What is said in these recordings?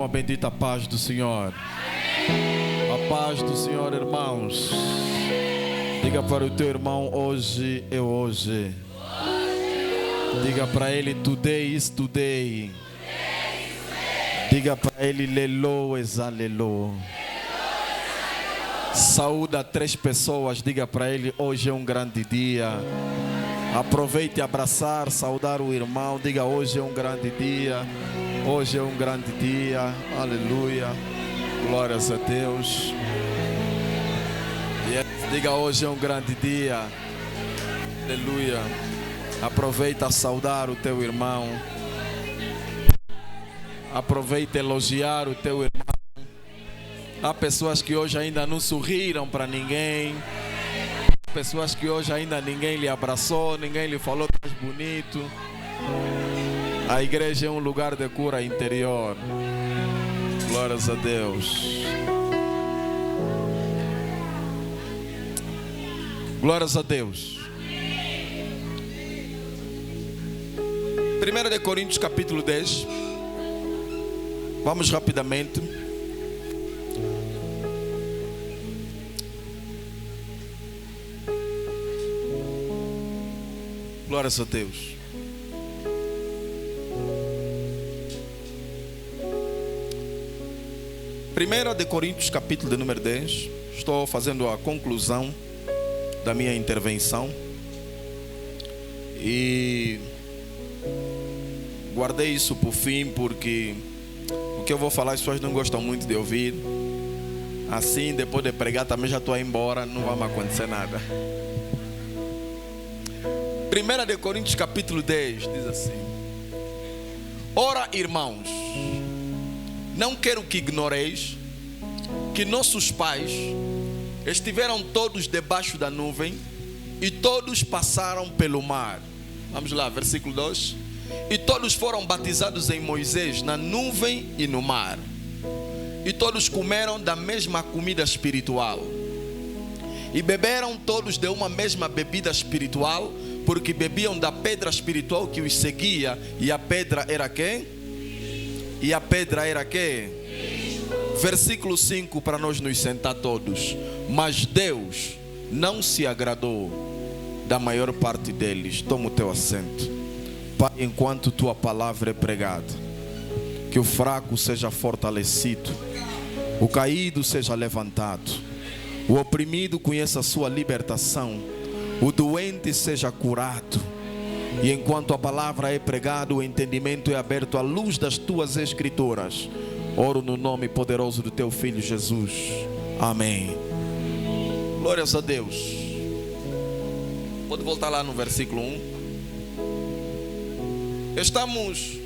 A bendita paz do Senhor. A paz do Senhor, irmãos. Diga para o teu irmão: hoje é hoje. Diga para ele: today is today. Diga para ele: lelo is alelo. Saúda 3 pessoas. Diga para ele: hoje é um grande dia. Aproveite e abraçar, saudar o irmão. Diga: hoje é um grande dia. Hoje é um grande dia. Aleluia. Glórias a Deus. Diga: hoje é um grande dia. Aleluia. Aproveita a saudar o teu irmão. Aproveita a elogiar o teu irmão. Há pessoas que hoje ainda não sorriram para ninguém. Pessoas que hoje ainda ninguém lhe abraçou, ninguém lhe falou que és bonito. A igreja é um lugar de cura interior. Glórias a Deus. Glórias a Deus. 1 de Coríntios capítulo 10. Vamos rapidamente. Glórias a Deus. Primeira de Coríntios capítulo de número 10. Estou fazendo a conclusão da minha intervenção. E guardei isso para o fim, porque o que eu vou falar as pessoas não gostam muito de ouvir. Assim, depois de pregar também já estou a ir embora, não vai me acontecer nada. 1 de Coríntios capítulo 10 diz assim: ora, irmãos, não quero que ignoreis que nossos pais estiveram todos debaixo da nuvem e todos passaram pelo mar. Vamos lá, versículo 2. E todos foram batizados em Moisés na nuvem e no mar. E todos comeram da mesma comida espiritual. E beberam todos de uma mesma bebida espiritual, porque bebiam da pedra espiritual que os seguia. E a pedra era quem? E a pedra era quem? Versículo 5, para nós nos sentar todos. Mas Deus não se agradou da maior parte deles. Toma o teu assento. Pai, enquanto tua palavra é pregada, que o fraco seja fortalecido, o caído seja levantado, o oprimido conheça a sua libertação, o doente seja curado. E enquanto a palavra é pregada, o entendimento é aberto à luz das tuas escrituras. Oro no nome poderoso do teu Filho Jesus. Amém. Glórias a Deus. Pode voltar lá no versículo 1. Estamos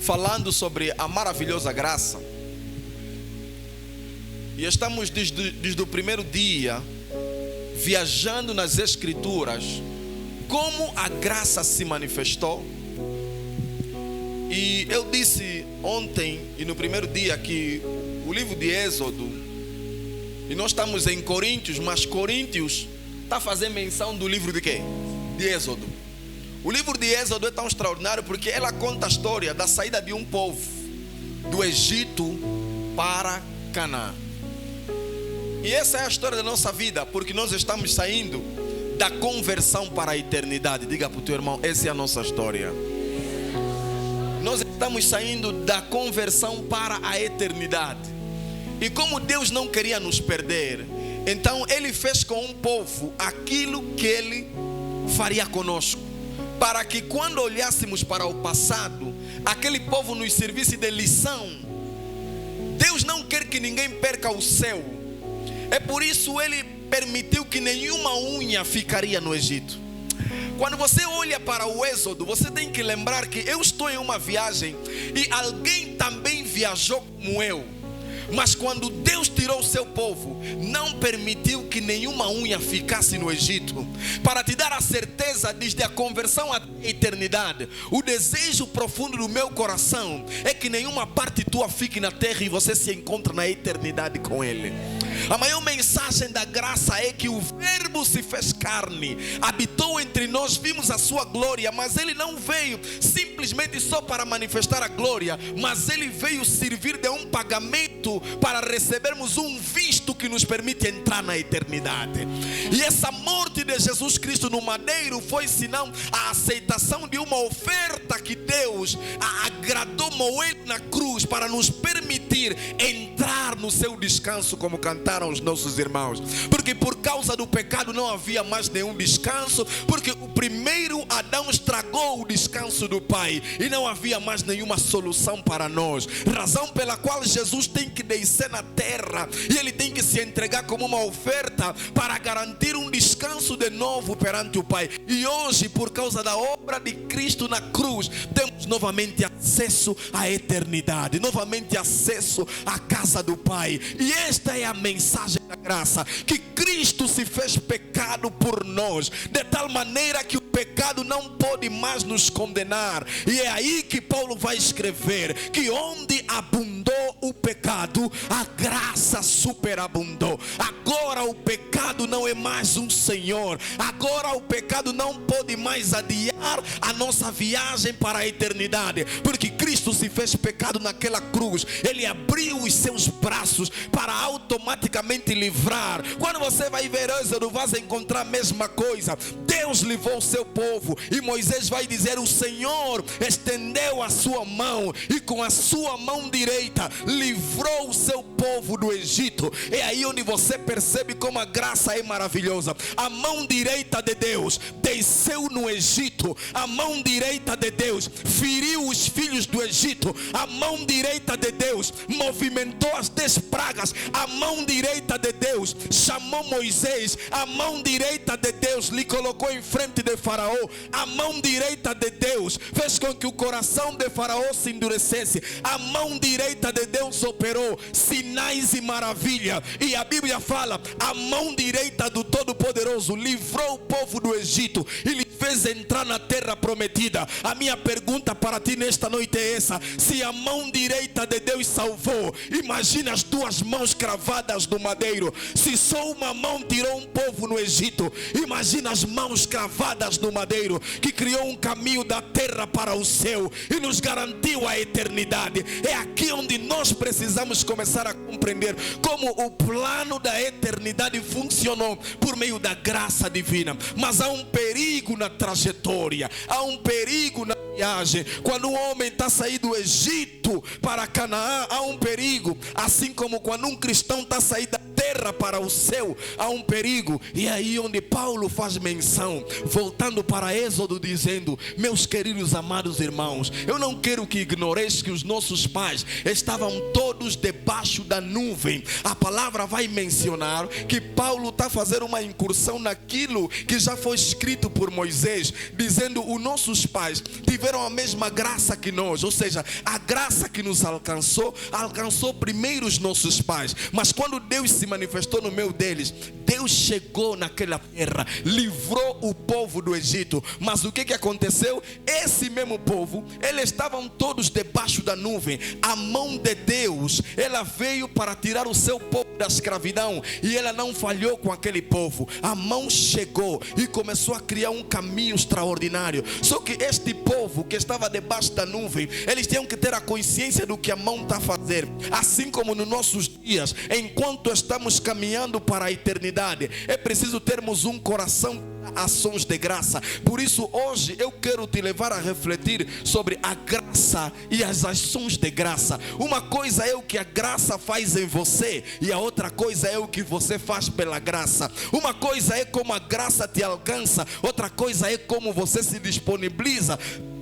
falando sobre a maravilhosa graça. E estamos desde o primeiro dia viajando nas escrituras, como a graça se manifestou. E eu disse ontem e no primeiro dia que o livro de Êxodo, e nós estamos em Coríntios, mas Coríntios está fazendo menção do livro de quê? De Êxodo. O livro de Êxodo é tão extraordinário porque ela conta a história da saída de um povo do Egito para Canaã. E essa é a história da nossa vida, porque nós estamos saindo da conversão para a eternidade. Diga para o teu irmão: essa é a nossa história. Nós estamos saindo da conversão para a eternidade. E como Deus não queria nos perder, então Ele fez com um povo aquilo que Ele faria conosco, para que quando olhássemos para o passado, aquele povo nos servisse de lição. Deus não quer que ninguém perca o céu. É por isso Ele permitiu que nenhuma unha ficaria no Egito. Quando você olha para o Êxodo, você tem que lembrar que eu estou em uma viagem e alguém também viajou como eu. Mas quando Deus tirou o seu povo, não permitiu que nenhuma unha ficasse no Egito, para te dar a certeza desde a conversão à eternidade. O desejo profundo do meu coração é que nenhuma parte tua fique na terra e você se encontre na eternidade com Ele. A maior mensagem da graça é que o Verbo se fez carne, habitou entre nós, vimos a sua glória, mas ele não veio simplesmente só para manifestar a glória, mas ele veio servir de um pagamento para recebermos um visto que nos permite entrar na eternidade. E essa morte de Jesus Cristo no madeiro foi senão a aceitação de uma oferta que Deus agradou moer na cruz para nos permitir entrar no seu descanso, como cantaram os nossos irmãos. Porque por causa do pecado não havia mais nenhum descanso, porque o primeiro Adão estragou o descanso do Pai e não havia mais nenhuma solução para nós. Razão pela qual Jesus tem que descer na terra e ele tem que se entregar como uma oferta para garantir um descanso de novo perante o Pai. E hoje, por causa da obra de Cristo na cruz, temos novamente acesso à eternidade, novamente acesso à casa do Pai. E esta é a mensagem da graça, que Cristo se fez pecado por nós, de tal maneira que o pecado não pode mais nos condenar. E é aí que Paulo vai escrever que onde abundou o pecado, a graça superabundou. Agora o pecado não é mais um senhor, agora o pecado não pode mais adiar a nossa viagem para a eternidade, porque Cristo se fez pecado naquela cruz. Ele abriu os seus braços para automaticamente livrar. Quando você vai ver Êxodo, vai encontrar a mesma coisa. Deus livrou o seu povo e Moisés vai dizer: o Senhor estendeu a sua mão e com a sua mão direita livrou o seu povo do Egito. É aí onde você percebe como a graça é maravilhosa. A mão direita de Deus desceu no Egito, a mão direita de Deus feriu os filhos do Egito, a mão direita de Deus movimentou as 10 pragas, a mão direita de Deus chamou Moisés, a mão direita de Deus lhe colocou em frente de Faraó, a mão direita de Deus fez com que o coração de Faraó se endurecesse, a mão direita de Deus operou sinais e maravilha. E a Bíblia fala: a mão direita do Todo-Poderoso livrou o povo do Egito e lhe fez entrar na terra prometida. A minha pergunta para ti nesta noite é essa: se a mão direita de Deus salvou, imagina as 2 mãos cravadas no madeiro. Se só uma mão tirou um povo no Egito, imagina as mãos cravadas no madeiro, que criou um caminho da terra para o céu e nos garantiu a eternidade. É aqui onde nós precisamos começar a compreender como o plano da eternidade funcionou por meio da graça divina. Mas há um perigo na trajetória, há um perigo na viagem. Quando um homem está saindo do Egito para Canaã, há um perigo. Assim como quando um cristão está saindo da terra para o céu, há um perigo. E é aí onde Paulo faz menção, voltando para Êxodo, dizendo: meus queridos amados irmãos, eu não quero que ignoreis que os nossos pais estavam todos debaixo da nuvem. A palavra vai mencionar que Paulo está fazendo uma incursão naquilo que já foi escrito por Moisés, dizendo: os nossos pais tiveram a mesma graça que nós. Ou seja, a graça que nos alcançou primeiro os nossos pais, mas quando Deus se manifestou no meio deles, Deus chegou naquela terra, livrou o povo do Egito. Mas o que aconteceu? Esse mesmo povo, eles estavam todos debaixo da nuvem. A mão de Deus, ela veio para tirar o seu povo da escravidão, e ela não falhou com aquele povo. A mão chegou e começou a criar um caminho extraordinário. Só que este povo que estava debaixo da nuvem, eles tinham que ter a consciência do que a mão está a fazer. Assim como nos nossos dias, enquanto estamos caminhando para a eternidade, é preciso termos um coração ações de graça. Por isso hoje eu quero te levar a refletir sobre a graça e as ações de graça. Uma coisa é o que a graça faz em você, e a outra coisa é o que você faz pela graça. Uma coisa é como a graça te alcança, outra coisa é como você se disponibiliza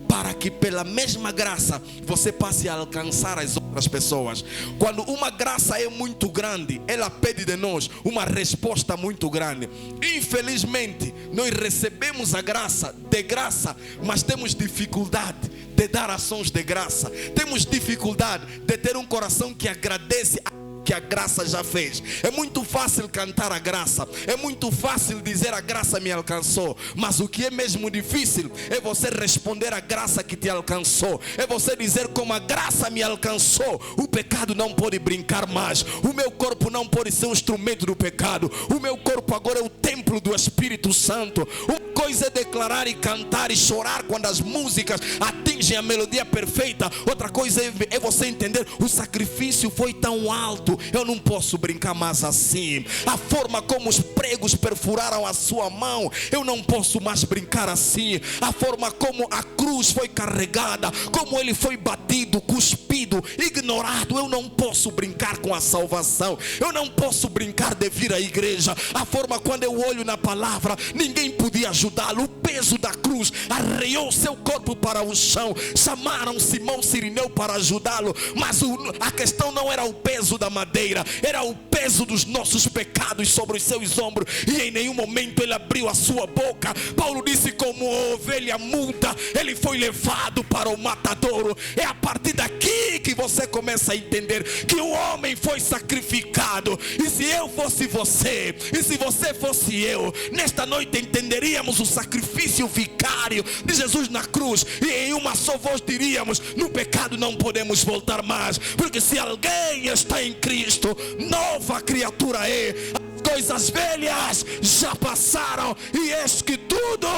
para que pela mesma graça você passe a alcançar as outras pessoas. Quando uma graça é muito grande, ela pede de nós uma resposta muito grande. Infelizmente, nós recebemos a graça de graça, mas temos dificuldade de dar ações de graça. Temos dificuldade de ter um coração que agradece que a graça já fez. É muito fácil cantar a graça, é muito fácil dizer a graça me alcançou, mas o que é mesmo difícil é você responder a graça que te alcançou. É você dizer: como a graça me alcançou, o pecado não pode brincar mais, o meu corpo não pode ser um instrumento do pecado, o meu corpo agora é o templo do Espírito Santo. Uma coisa é declarar e cantar e chorar quando as músicas atingem a melodia perfeita, outra coisa é você entender: o sacrifício foi tão alto, eu não posso brincar mais assim. A forma como os pregos perfuraram a sua mão, eu não posso mais brincar assim. A forma como a cruz foi carregada, como ele foi batido, cuspido, ignorado, eu não posso brincar com a salvação. Eu não posso brincar de vir à igreja. A forma quando eu olho na palavra, ninguém podia ajudá-lo. O peso da cruz arreou seu corpo para o chão. Chamaram Simão Cirineu para ajudá-lo, mas a questão não era o peso da madeira, era o peso dos nossos pecados sobre os seus ombros. E em nenhum momento ele abriu a sua boca. Paulo disse: como ovelha muda, ele foi levado para o matadouro. É a partir daqui que você começa a entender que o homem foi sacrificado. E se eu fosse você, e se você fosse eu, nesta noite entenderíamos o sacrifício vicário de Jesus na cruz, e em uma só voz diríamos: no pecado não podemos voltar mais, porque se alguém está em Cristo, nova criatura é. As coisas velhas já passaram, e eis que tudo.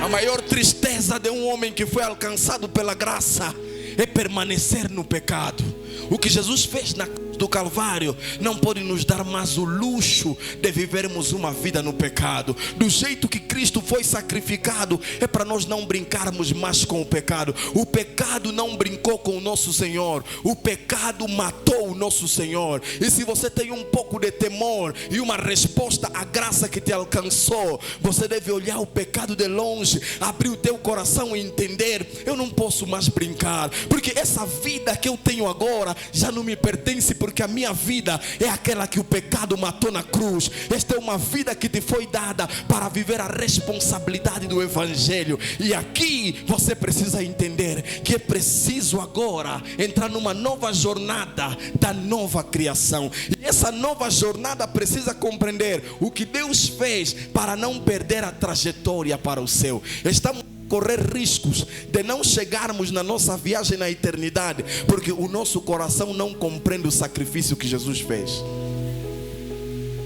A maior tristeza de um homem que foi alcançado pela graça é permanecer no pecado. O que Jesus fez na cruz do Calvário não pode nos dar mais o luxo de vivermos uma vida no pecado. Do jeito que Cristo foi sacrificado, é para nós não brincarmos mais com o pecado. O pecado não brincou com o nosso Senhor, o pecado matou o nosso Senhor. E se você tem um pouco de temor e uma resposta à graça que te alcançou, você deve olhar o pecado de longe, abrir o teu coração e entender: eu não posso mais brincar, porque essa vida que eu tenho agora já não me pertence, porque a minha vida é aquela que o pecado matou na cruz. Esta é uma vida que te foi dada para viver a responsabilidade do Evangelho. E aqui você precisa entender que é preciso agora entrar numa nova jornada da nova criação. E essa nova jornada precisa compreender o que Deus fez para não perder a trajetória para o céu. Estamos correr riscos de não chegarmos na nossa viagem na eternidade, porque o nosso coração não compreende o sacrifício que Jesus fez.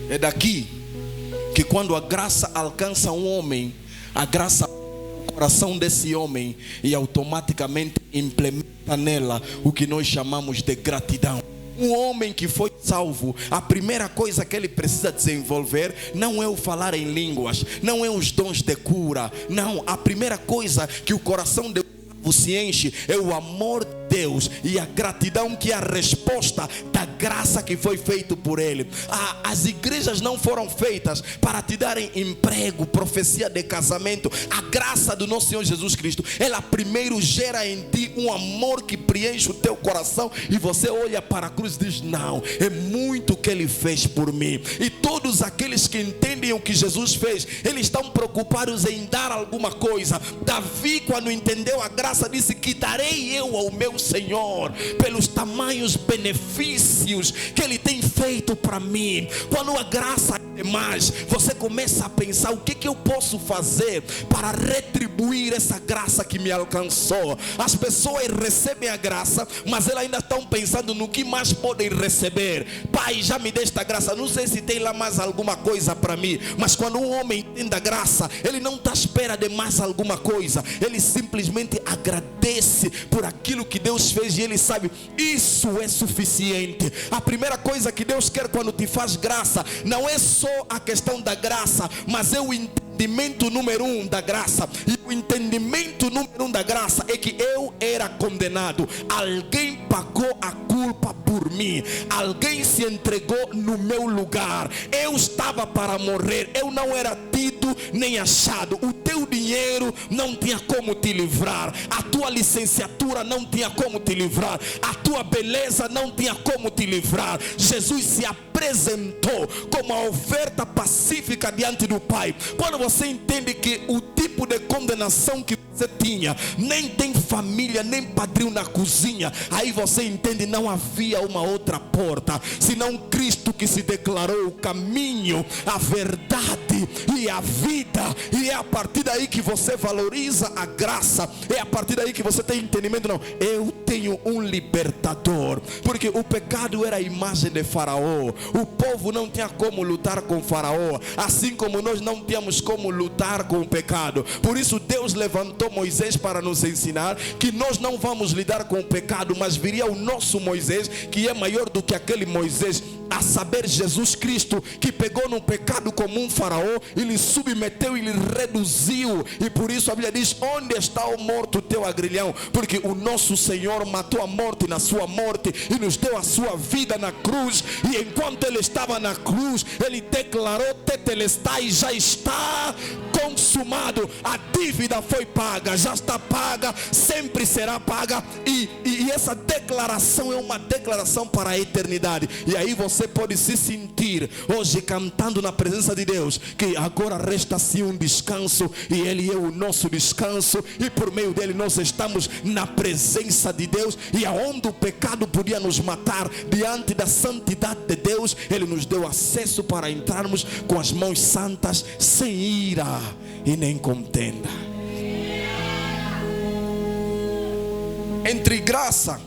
É daqui que quando a graça alcança um homem, a graça o coração desse homem e automaticamente implementa nela o que nós chamamos de gratidão. Um homem que foi salvo, a primeira coisa que ele precisa desenvolver não é o falar em línguas, não é os dons de cura, não. A primeira coisa que o coração de se enche é o amor de Deus e a gratidão, que é a resposta da graça que foi feita por Ele. As igrejas não foram feitas para te darem emprego, profecia de casamento. A graça do nosso Senhor Jesus Cristo, ela primeiro gera em ti um amor que preenche o teu coração, e você olha para a cruz e diz: não, é muito que Ele fez por mim. E todos aqueles que entendem o que Jesus fez, eles estão preocupados em dar alguma coisa. Davi, quando entendeu a graça, disse: que darei eu ao meu Senhor pelos tamanhos benefícios que Ele tem feito para mim. Quando a graça é demais, você começa a pensar: o que eu posso fazer para retribuir essa graça que me alcançou? As pessoas recebem a graça, mas elas ainda estão pensando no que mais podem receber. Pai, já me deste a graça, não sei se tem lá mais alguma coisa para mim. Mas quando um homem entende a graça, ele não está à espera de mais alguma coisa, ele simplesmente agradece por aquilo que Deus fez, e ele sabe: isso é suficiente. A primeira coisa que Deus quer quando te faz graça não é só a questão da graça, mas é o entendimento número 1 da graça. E o entendimento número 1 da graça é que eu era condenado, alguém pagou a culpa por mim, alguém se entregou no meu lugar. Eu estava para morrer, eu não era tido nem achado. O teu dinheiro não tinha como te livrar, a tua licenciatura não tinha como te livrar, a tua beleza não tinha como te livrar. Jesus se apresentou como a oferta pacífica diante do Pai. Quando você entende que o tipo de condenação que você tinha, nem tem família, nem padrinho na cozinha. Aí você entende, não havia uma outra porta, senão Cristo que se declarou o caminho, a verdade e a vida. E é a partir daí que você valoriza a graça, é a partir daí que você tem entendimento. Não, eu tenho um libertador, porque o pecado era a imagem de Faraó. O povo não tinha como lutar com Faraó, assim como nós não tínhamos como lutar com o pecado. Por isso Deus levantou Moisés para nos ensinar que nós não vamos lidar com o pecado, mas viria o nosso Moisés, que é maior do que aquele Moisés, a saber, Jesus Cristo, que pegou no pecado como um Faraó, ele submeteu, ele reduziu. E por isso a Bíblia diz: onde está o morto, teu agrilhão? Porque o nosso Senhor matou a morte na sua morte e nos deu a sua vida na cruz. E enquanto ele estava na cruz, ele declarou: tetelestai, já está consumado. A dívida foi paga, já está paga, sempre será paga. E essa declaração é uma declaração para a eternidade. E aí você pode se sentir hoje cantando na presença de Deus, que agora resta sim um descanso, e Ele é o nosso descanso, e por meio dele nós estamos na presença de Deus. E aonde o pecado podia nos matar, diante da santidade de Deus, Ele nos deu acesso para entrarmos com as mãos santas, sem ira e nem contenda. Entre graça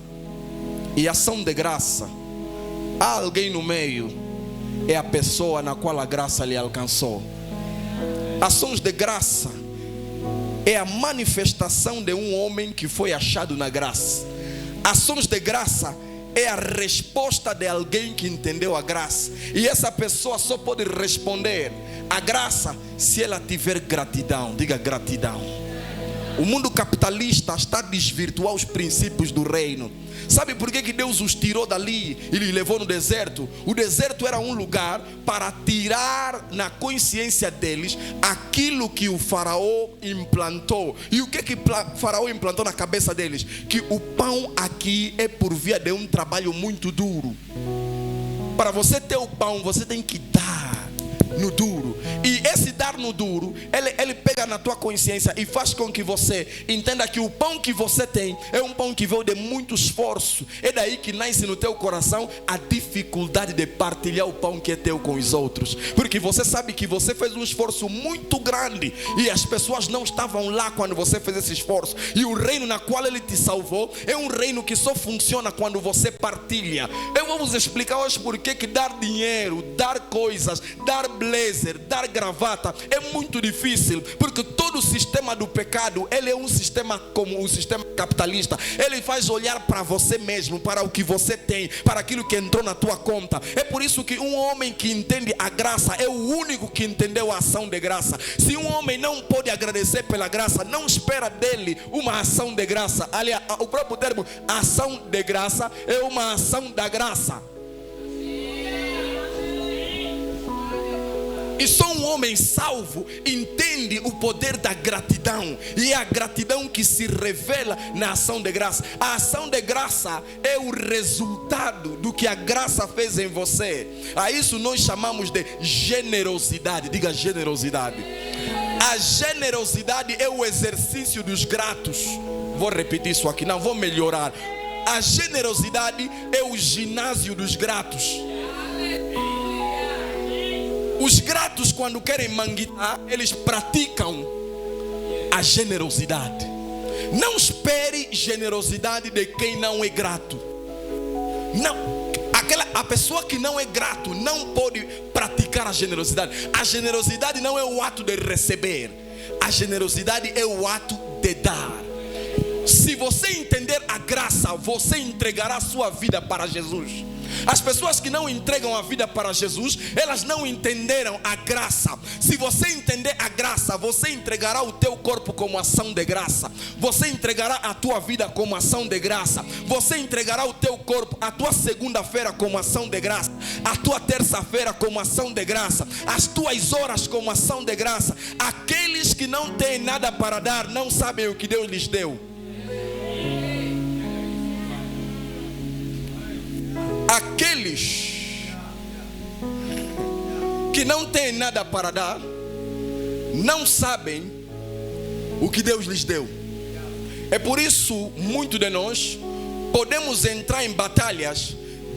e ação de graça, há alguém no meio, é a pessoa na qual a graça lhe alcançou. Ações de graça é a manifestação de um homem que foi achado na graça. Ações de graça é a resposta de alguém que entendeu a graça. E essa pessoa só pode responder a graça se ela tiver gratidão. Diga gratidão. O mundo capitalista está a desvirtuar os princípios do reino. Sabe por que Deus os tirou dali e lhe levou no deserto? O deserto era um lugar para tirar na consciência deles aquilo que o faraó implantou. E o que o faraó implantou na cabeça deles? Que o pão aqui é por via de um trabalho muito duro. Para você ter o pão, você tem que dar no duro. E esse dar no duro, ele pega na tua consciência e faz com que você entenda que o pão que você tem é um pão que veio de muito esforço. É daí que nasce no teu coração a dificuldade de partilhar o pão que é teu com os outros, porque você sabe que você fez um esforço muito grande e as pessoas não estavam lá quando você fez esse esforço. E o reino na qual ele te salvou é um reino que só funciona quando você partilha. Eu vou vos explicar hoje por que dar dinheiro, dar coisas, dar blazer, dar gravata é muito difícil, porque todo o sistema do pecado, ele é um sistema como o sistema capitalista. Ele faz olhar para você mesmo, para o que você tem, para aquilo que entrou na tua conta. É por isso que um homem que entende a graça é o único que entendeu a ação de graça. Se um homem não pode agradecer pela graça, não espera dele uma ação de graça. Aliás, o próprio termo ação de graça é uma ação da graça. E só um homem salvo entende o poder da gratidão. E é a gratidão que se revela na ação de graça. A ação de graça é o resultado do que a graça fez em você. A isso nós chamamos de generosidade. Diga generosidade. A generosidade é o exercício dos gratos. Vou repetir isso aqui, não vou melhorar. A generosidade é o ginásio dos gratos. Os gratos, quando querem manguitar, eles praticam a generosidade. Não espere generosidade de quem não é grato. Não, a pessoa que não é grato não pode praticar a generosidade. A generosidade não é o ato de receber. A generosidade é o ato de dar. Se você entender a graça, você entregará a sua vida para Jesus. As pessoas que não entregam a vida para Jesus, elas não entenderam a graça. Se você entender a graça, você entregará o teu corpo como ação de graça. Você entregará a tua vida como ação de graça. Você entregará o teu corpo, a tua segunda-feira como ação de graça, a tua terça-feira como ação de graça, as tuas horas como ação de graça. Aqueles que não têm nada para dar não sabem o que Deus lhes deu. Aqueles que não têm nada para dar não sabem o que Deus lhes deu. É por isso, muito de nós podemos entrar em batalhas,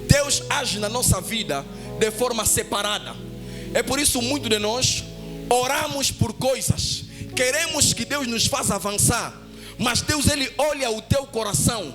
Deus age na nossa vida de forma separada. É por isso, muito de nós oramos por coisas, queremos que Deus nos faça avançar, mas Deus, Ele olha o teu coração.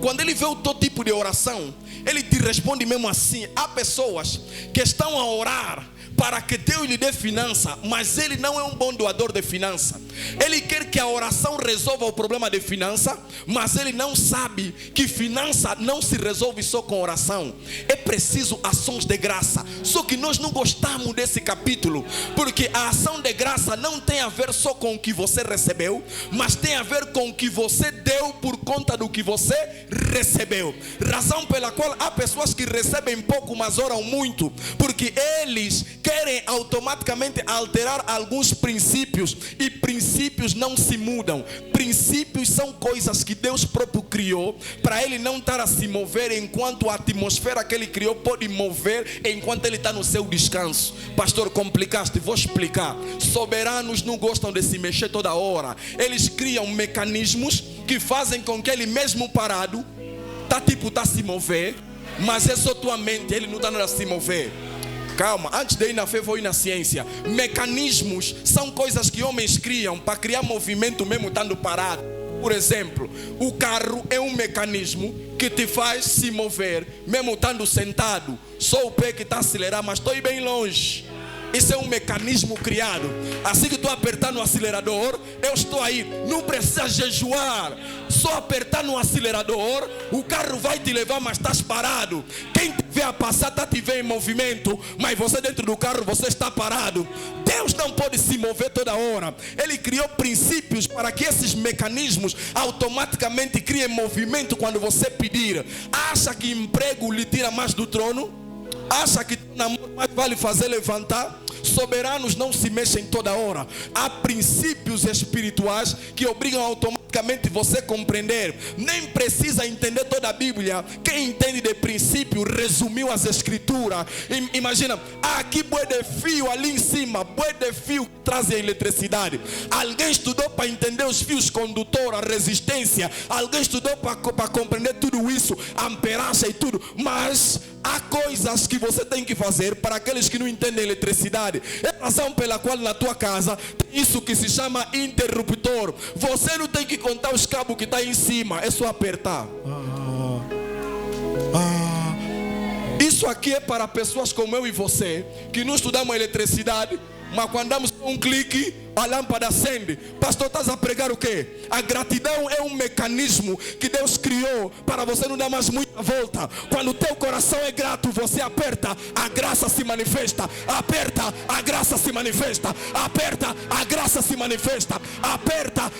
Quando Ele vê o teu tipo de oração, Ele te responde mesmo assim. Há pessoas que estão a orar para que Deus lhe dê finança, mas Ele não é um bom doador de finança. Ele quer que a oração resolva o problema de finança, mas Ele não sabe que finança não se resolve só com oração. É preciso ações de graça. Só que nós não gostamos desse capítulo, porque a ação de graça não tem a ver só com o que você recebeu, mas tem a ver com o que você deu por conta do que você recebeu. Razão pela qual há pessoas que recebem pouco, mas oram muito, porque eles querem automaticamente alterar alguns princípios, e princípios não se mudam. Princípios são coisas que Deus próprio criou para Ele não estar a se mover enquanto a atmosfera que Ele criou pode mover enquanto Ele está no seu descanso. Pastor, complicaste, vou explicar. Soberanos não gostam de se mexer toda hora. Eles criam mecanismos que fazem com que Ele mesmo parado tá a se mover, mas é só tua mente, Ele não está a se mover. Calma, antes de ir na fé, vou ir na ciência. Mecanismos são coisas que homens criam para criar movimento mesmo estando parado. Por exemplo, o carro é um mecanismo que te faz se mover mesmo estando sentado. Só o pé que está a acelerar, mas estou bem longe. Isso é um mecanismo criado. Assim que tu apertar no acelerador, eu estou aí. Não precisa jejuar. Só apertar no acelerador, o carro vai te levar, mas estás parado. Quem te vê a passar está te vê em movimento, mas você dentro do carro, você está parado. Deus não pode se mover toda hora. Ele criou princípios para que esses mecanismos automaticamente criem movimento quando você pedir. Acha que emprego lhe tira mais do trono? Acha que namoro mais vale fazer levantar? Soberanos não se mexem toda hora. Há princípios espirituais que obrigam automaticamente você a compreender. Nem precisa entender toda a Bíblia. Quem entende de princípio resumiu as escrituras. Imagina, há aqui boi de fio ali em cima, boi de fio que traz a eletricidade. Alguém estudou para entender os fios condutores, a resistência. Alguém estudou para compreender tudo isso, a amperagem e tudo. Mas há coisas que você tem que fazer para aqueles que não entendem eletricidade. É a razão pela qual na tua casa tem isso que se chama interruptor. Você não tem que contar os cabos que está em cima, é só apertar. Isso aqui é para pessoas como eu e você, que não estudamos eletricidade, mas quando damos um clique, a lâmpada acende. Pastor, estás a pregar o quê? A gratidão é um mecanismo que Deus criou para você não dar mais muita volta. Quando o teu coração é grato, você aperta, a graça se manifesta. Aperta, a graça se manifesta. Aperta, a graça se manifesta. Aperta,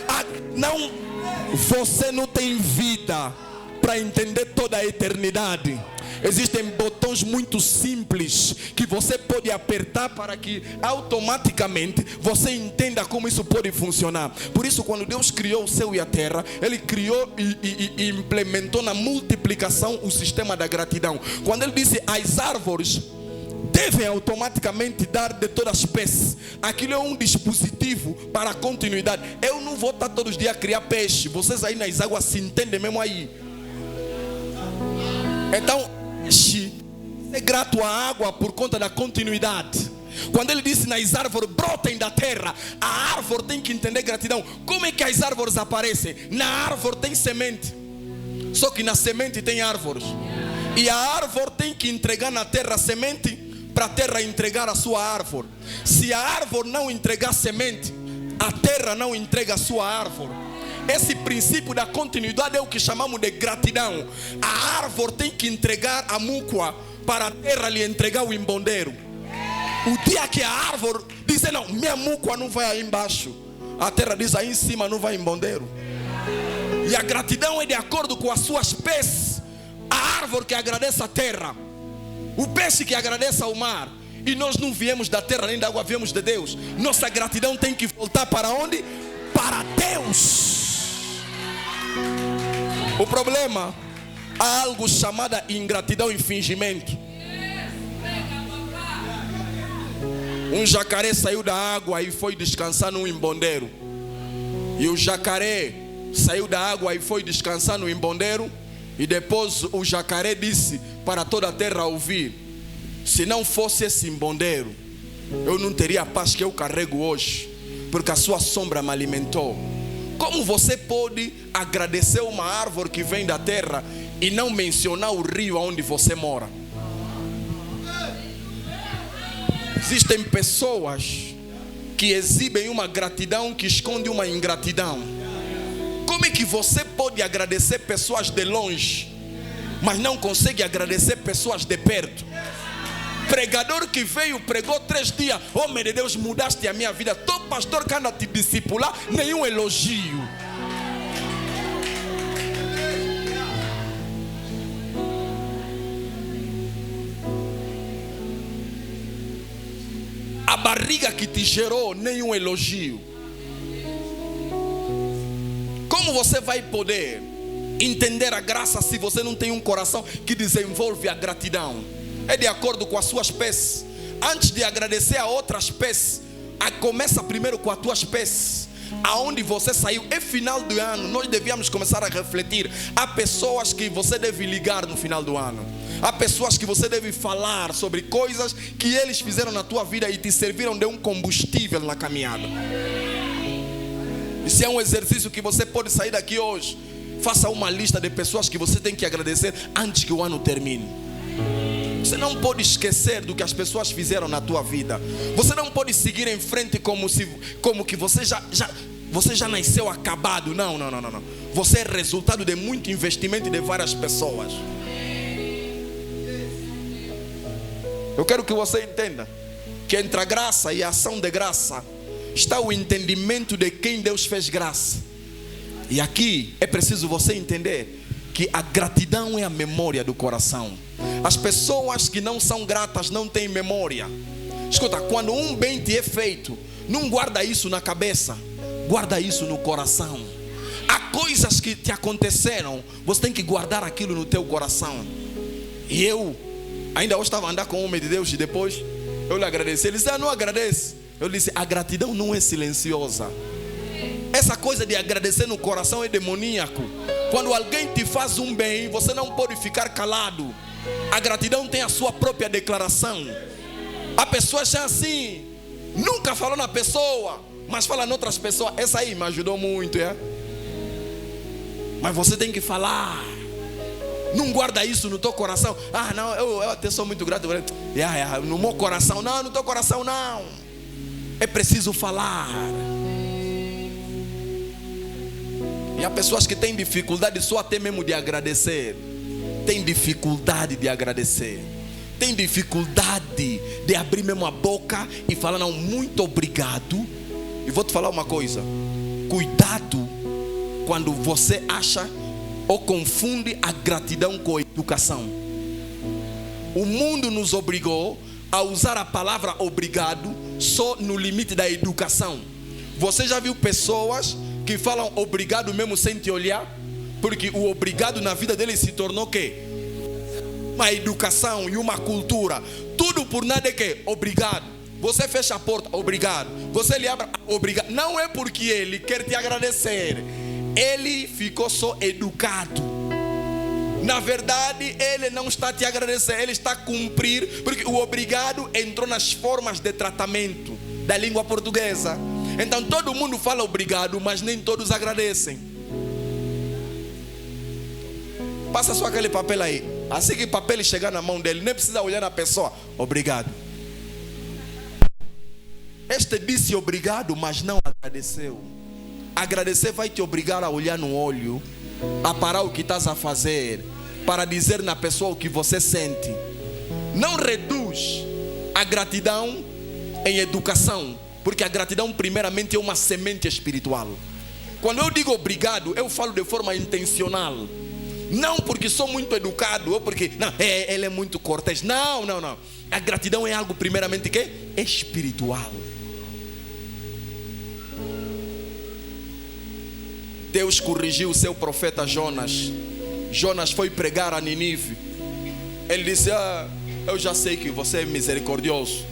não. Você não tem vida para entender toda a eternidade. Existem botões muito simples que você pode apertar para que automaticamente você entenda como isso pode funcionar. Por isso, quando Deus criou o céu e a terra, Ele criou e implementou na multiplicação o sistema da gratidão. Quando Ele disse as árvores devem automaticamente dar de todas as espécies, aquilo é um dispositivo para a continuidade. Eu não vou estar todos os dias a criar peixe. Vocês aí nas águas se entendem mesmo aí. Então, ser grato à água por conta da continuidade. Quando Ele disse nas árvores brotem da terra, a árvore tem que entender gratidão. Como é que as árvores aparecem? Na árvore tem semente, só que na semente tem árvores. E a árvore tem que entregar na terra a semente para a terra entregar a sua árvore. Se a árvore não entregar semente, a terra não entrega a sua árvore. Esse princípio da continuidade é o que chamamos de gratidão. A árvore tem que entregar a múcua para a terra lhe entregar o embondeiro. O dia que a árvore diz não, minha múcua não vai aí embaixo, a terra diz aí em cima não vai embondeiro. E a gratidão é de acordo com as suas espécies. A árvore que agradece a terra, o peixe que agradece ao mar. E nós não viemos da terra nem da água, viemos de Deus. Nossa gratidão tem que voltar para onde? Para Deus. O problema, há algo chamado ingratidão e fingimento. Um jacaré saiu da água e foi descansar num embondeiro. E o jacaré saiu da água e foi descansar no empondeiro. E depois o jacaré disse para toda a terra ouvir: se não fosse esse empondeiro, eu não teria a paz que eu carrego hoje, porque a sua sombra me alimentou. Como você pode agradecer uma árvore que vem da terra e não mencionar o rio onde você mora? Existem pessoas que exibem uma gratidão que esconde uma ingratidão. Como é que você pode agradecer pessoas de longe, mas não consegue agradecer pessoas de perto? Pregador que veio, pregou 3 dias, homem de Deus, mudaste a minha vida. Tô pastor que anda te discipular, nenhum elogio. A barriga que te gerou, nenhum elogio. Como você vai poder entender a graça se você não tem um coração que desenvolve a gratidão? É de acordo com as suas espécies. Antes de agradecer a outras espécies, começa primeiro com a tua espécie. Aonde você saiu. É final do ano, nós devíamos começar a refletir. Há pessoas que você deve ligar no final do ano. Há pessoas que você deve falar sobre coisas que eles fizeram na tua vida e te serviram de um combustível na caminhada. E se é um exercício que você pode sair daqui hoje, faça uma lista de pessoas que você tem que agradecer antes que o ano termine. Você não pode esquecer do que as pessoas fizeram na tua vida. Você não pode seguir em frente como que você já nasceu acabado. Não. Você é resultado de muito investimento de várias pessoas. Eu quero que você entenda que entre a graça e a ação de graça está o entendimento de quem Deus fez graça. E aqui é preciso você entender que a gratidão é a memória do coração. As pessoas que não são gratas não têm memória. Escuta, quando um bem te é feito, não guarda isso na cabeça, guarda isso no coração. Há coisas que te aconteceram, você tem que guardar aquilo no teu coração. E eu ainda hoje estava a andar com um homem de Deus e depois eu lhe agradeci. Ele disse: não agradece. Eu disse: a gratidão não é silenciosa. Essa coisa de agradecer no coração é demoníaco. Quando alguém te faz um bem, você não pode ficar calado. A gratidão tem a sua própria declaração. Há pessoas já assim, nunca falou na pessoa, mas fala em outras pessoas. Essa aí me ajudou muito, é? Mas você tem que falar. Não guarda isso no teu coração. Ah, não, eu até sou muito grato. No meu coração, não, no teu coração não. É preciso falar. E há pessoas que têm dificuldade só até mesmo de agradecer. Tem dificuldade de agradecer. Tem dificuldade de abrir mesmo a boca e falar: não, muito obrigado. E vou te falar uma coisa. Cuidado quando você acha ou confunde a gratidão com a educação. O mundo nos obrigou a usar a palavra obrigado só no limite da educação. Você já viu pessoas que falam obrigado mesmo sem te olhar? Porque o obrigado na vida deles se tornou o quê? Uma educação e uma cultura. Tudo por nada é que obrigado. Você fecha a porta, obrigado. Você lhe abre, obrigado. Não é porque ele quer te agradecer. Ele ficou só educado. Na verdade, ele não está te agradecer, ele está a cumprir, porque o obrigado entrou nas formas de tratamento da língua portuguesa. Então todo mundo fala obrigado, mas nem todos agradecem. Passa só aquele papel aí. Assim que o papel chegar na mão dele, nem precisa olhar na pessoa. Obrigado. Este disse obrigado, mas não agradeceu. Agradecer vai te obrigar a olhar no olho, a parar o que estás a fazer, para dizer na pessoa o que você sente. Não reduz a gratidão em educação, porque a gratidão primeiramente é uma semente espiritual. Quando eu digo obrigado, eu falo de forma intencional. Não porque sou muito educado, ou porque não, ele é muito cortês. Não. A gratidão é algo primeiramente que é espiritual. Deus corrigiu o seu profeta Jonas. Jonas foi pregar a Nínive. Ele disse: eu já sei que você é misericordioso,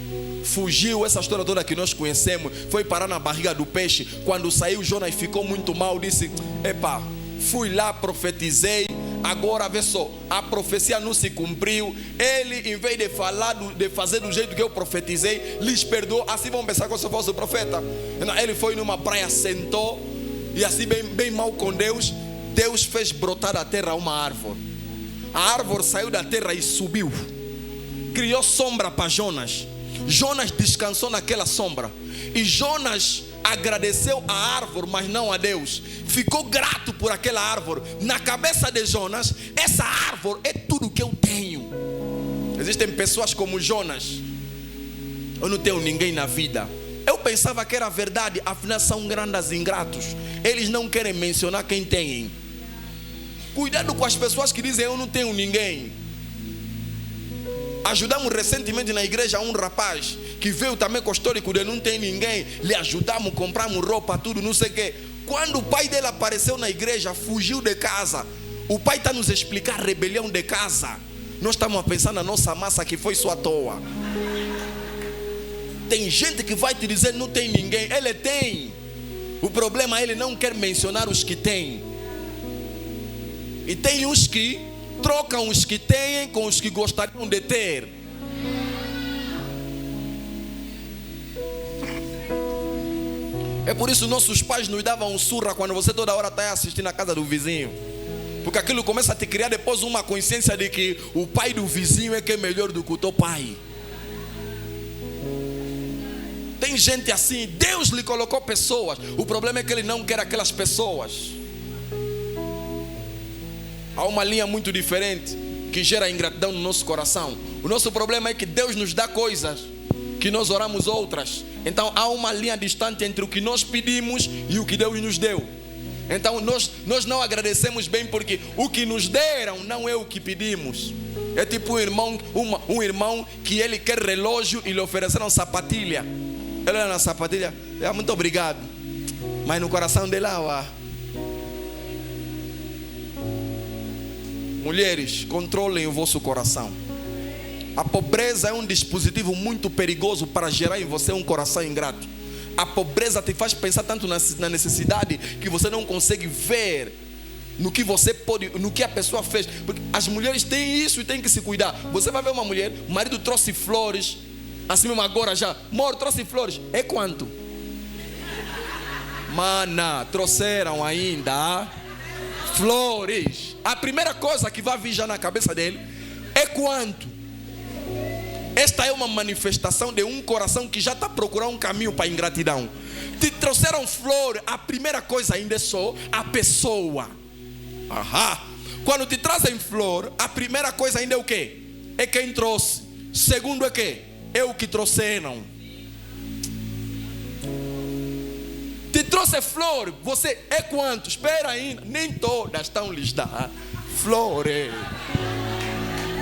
fugiu, essa história toda que nós conhecemos, foi parar na barriga do peixe. Quando saiu, Jonas ficou muito mal, disse: epá, fui lá, profetizei, agora vê só, a profecia não se cumpriu. Ele, em vez de falar, de fazer do jeito que eu profetizei, lhes perdoou. Assim vão pensar que eu fosse o profeta. Ele foi numa praia, sentou, e assim bem mal com Deus, Deus fez brotar da terra uma árvore. A árvore saiu da terra e subiu, criou sombra para Jonas. Jonas descansou naquela sombra. E Jonas agradeceu a árvore, mas não a Deus. Ficou grato por aquela árvore. Na cabeça de Jonas, essa árvore é tudo que eu tenho. Existem pessoas como Jonas: eu não tenho ninguém na vida. Eu pensava que era verdade, afinal são grandes ingratos. Eles não querem mencionar quem tem. Cuidado com as pessoas que dizem: eu não tenho ninguém. Ajudamos recentemente na igreja um rapaz que veio também com o histórico de não tem ninguém. Lhe ajudamos, compramos roupa, tudo, não sei o quê. Quando o pai dele apareceu na igreja, fugiu de casa. O pai está nos explicar a rebelião de casa. Nós estamos a pensar na nossa massa que foi só à toa. Tem gente que vai te dizer não tem ninguém. Ele tem. O problema é ele não quer mencionar os que tem. E tem uns que trocam os que têm com os que gostariam de ter. É por isso nossos pais nos davam surra quando você toda hora está assistindo a casa do vizinho. Porque aquilo começa a te criar depois uma consciência de que o pai do vizinho é que é melhor do que o teu pai. Tem gente assim. Deus lhe colocou pessoas. O problema é que ele não quer aquelas pessoas. Há uma linha muito diferente que gera ingratidão no nosso coração. O nosso problema é que Deus nos dá coisas que nós oramos outras. Então há uma linha distante entre o que nós pedimos e o que Deus nos deu. Então nós não agradecemos bem porque o que nos deram não é o que pedimos. É tipo um irmão que ele quer relógio e lhe ofereceram sapatilha. Ele era na sapatilha: muito obrigado. Mas no coração dele, mulheres, controlem o vosso coração. A pobreza é um dispositivo muito perigoso para gerar em você um coração ingrato. A pobreza te faz pensar tanto na necessidade que você não consegue ver no que você pode, no que a pessoa fez. Porque as mulheres têm isso e têm que se cuidar. Você vai ver uma mulher, o marido trouxe flores, assim mesmo agora já, amor, trouxe flores. É quanto? Mana, trouxeram ainda flores. A primeira coisa que vai vir já na cabeça dele é quanto. Esta é uma manifestação de um coração que já está procurando um caminho para a ingratidão. Te trouxeram flores, a primeira coisa ainda é só a pessoa. Quando te trazem flor, a primeira coisa ainda é o quê? É quem trouxe. Segundo é quê? É o que trouxeram. Te trouxe flor, você é quanto? Espera ainda, nem todas estão lhes dar flores.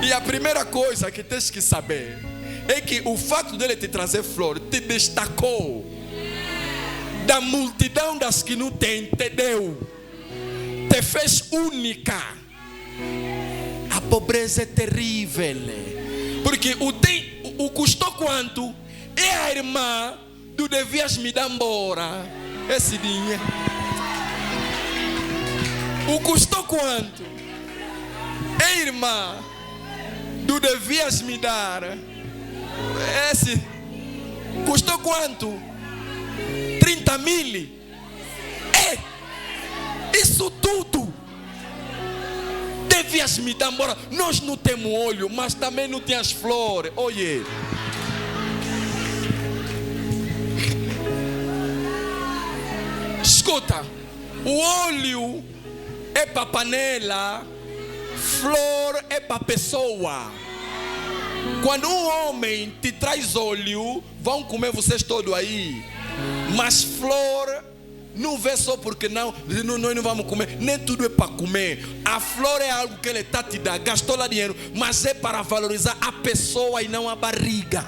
E a primeira coisa que tens que saber é que o fato dele te trazer flor te destacou da multidão das que não tem, te deu, te fez única. A pobreza é terrível, porque o custou quanto? É a irmã do devias me dar embora esse dinheiro. O custou quanto? É irmã do devias me dar esse. Custou quanto? 30 mil. Isso tudo devias me dar embora. Nós não temos olho, mas também não tem as flores. Olhe, escuta, o óleo é para panela, flor é para pessoa. Quando um homem te traz óleo, vão comer vocês todos aí. Mas flor não vê só porque nós não vamos comer. Nem tudo é para comer. A flor é algo que ele está te dando. Gastou lá dinheiro, mas é para valorizar a pessoa e não a barriga.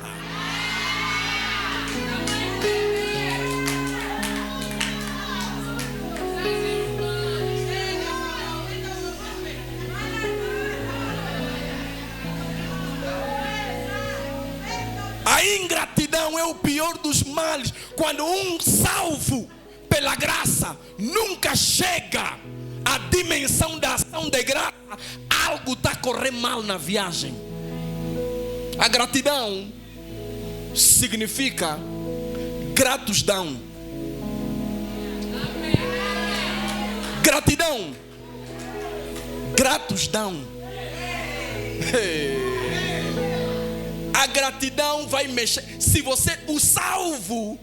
A ingratidão não é o pior dos males. Quando um salvo pela graça nunca chega à dimensão da ação de graça, algo está a correr mal na viagem. A gratidão significa gratos dão. Gratidão, gratos dão. A gratidão vai mexer. Se você, o salvo,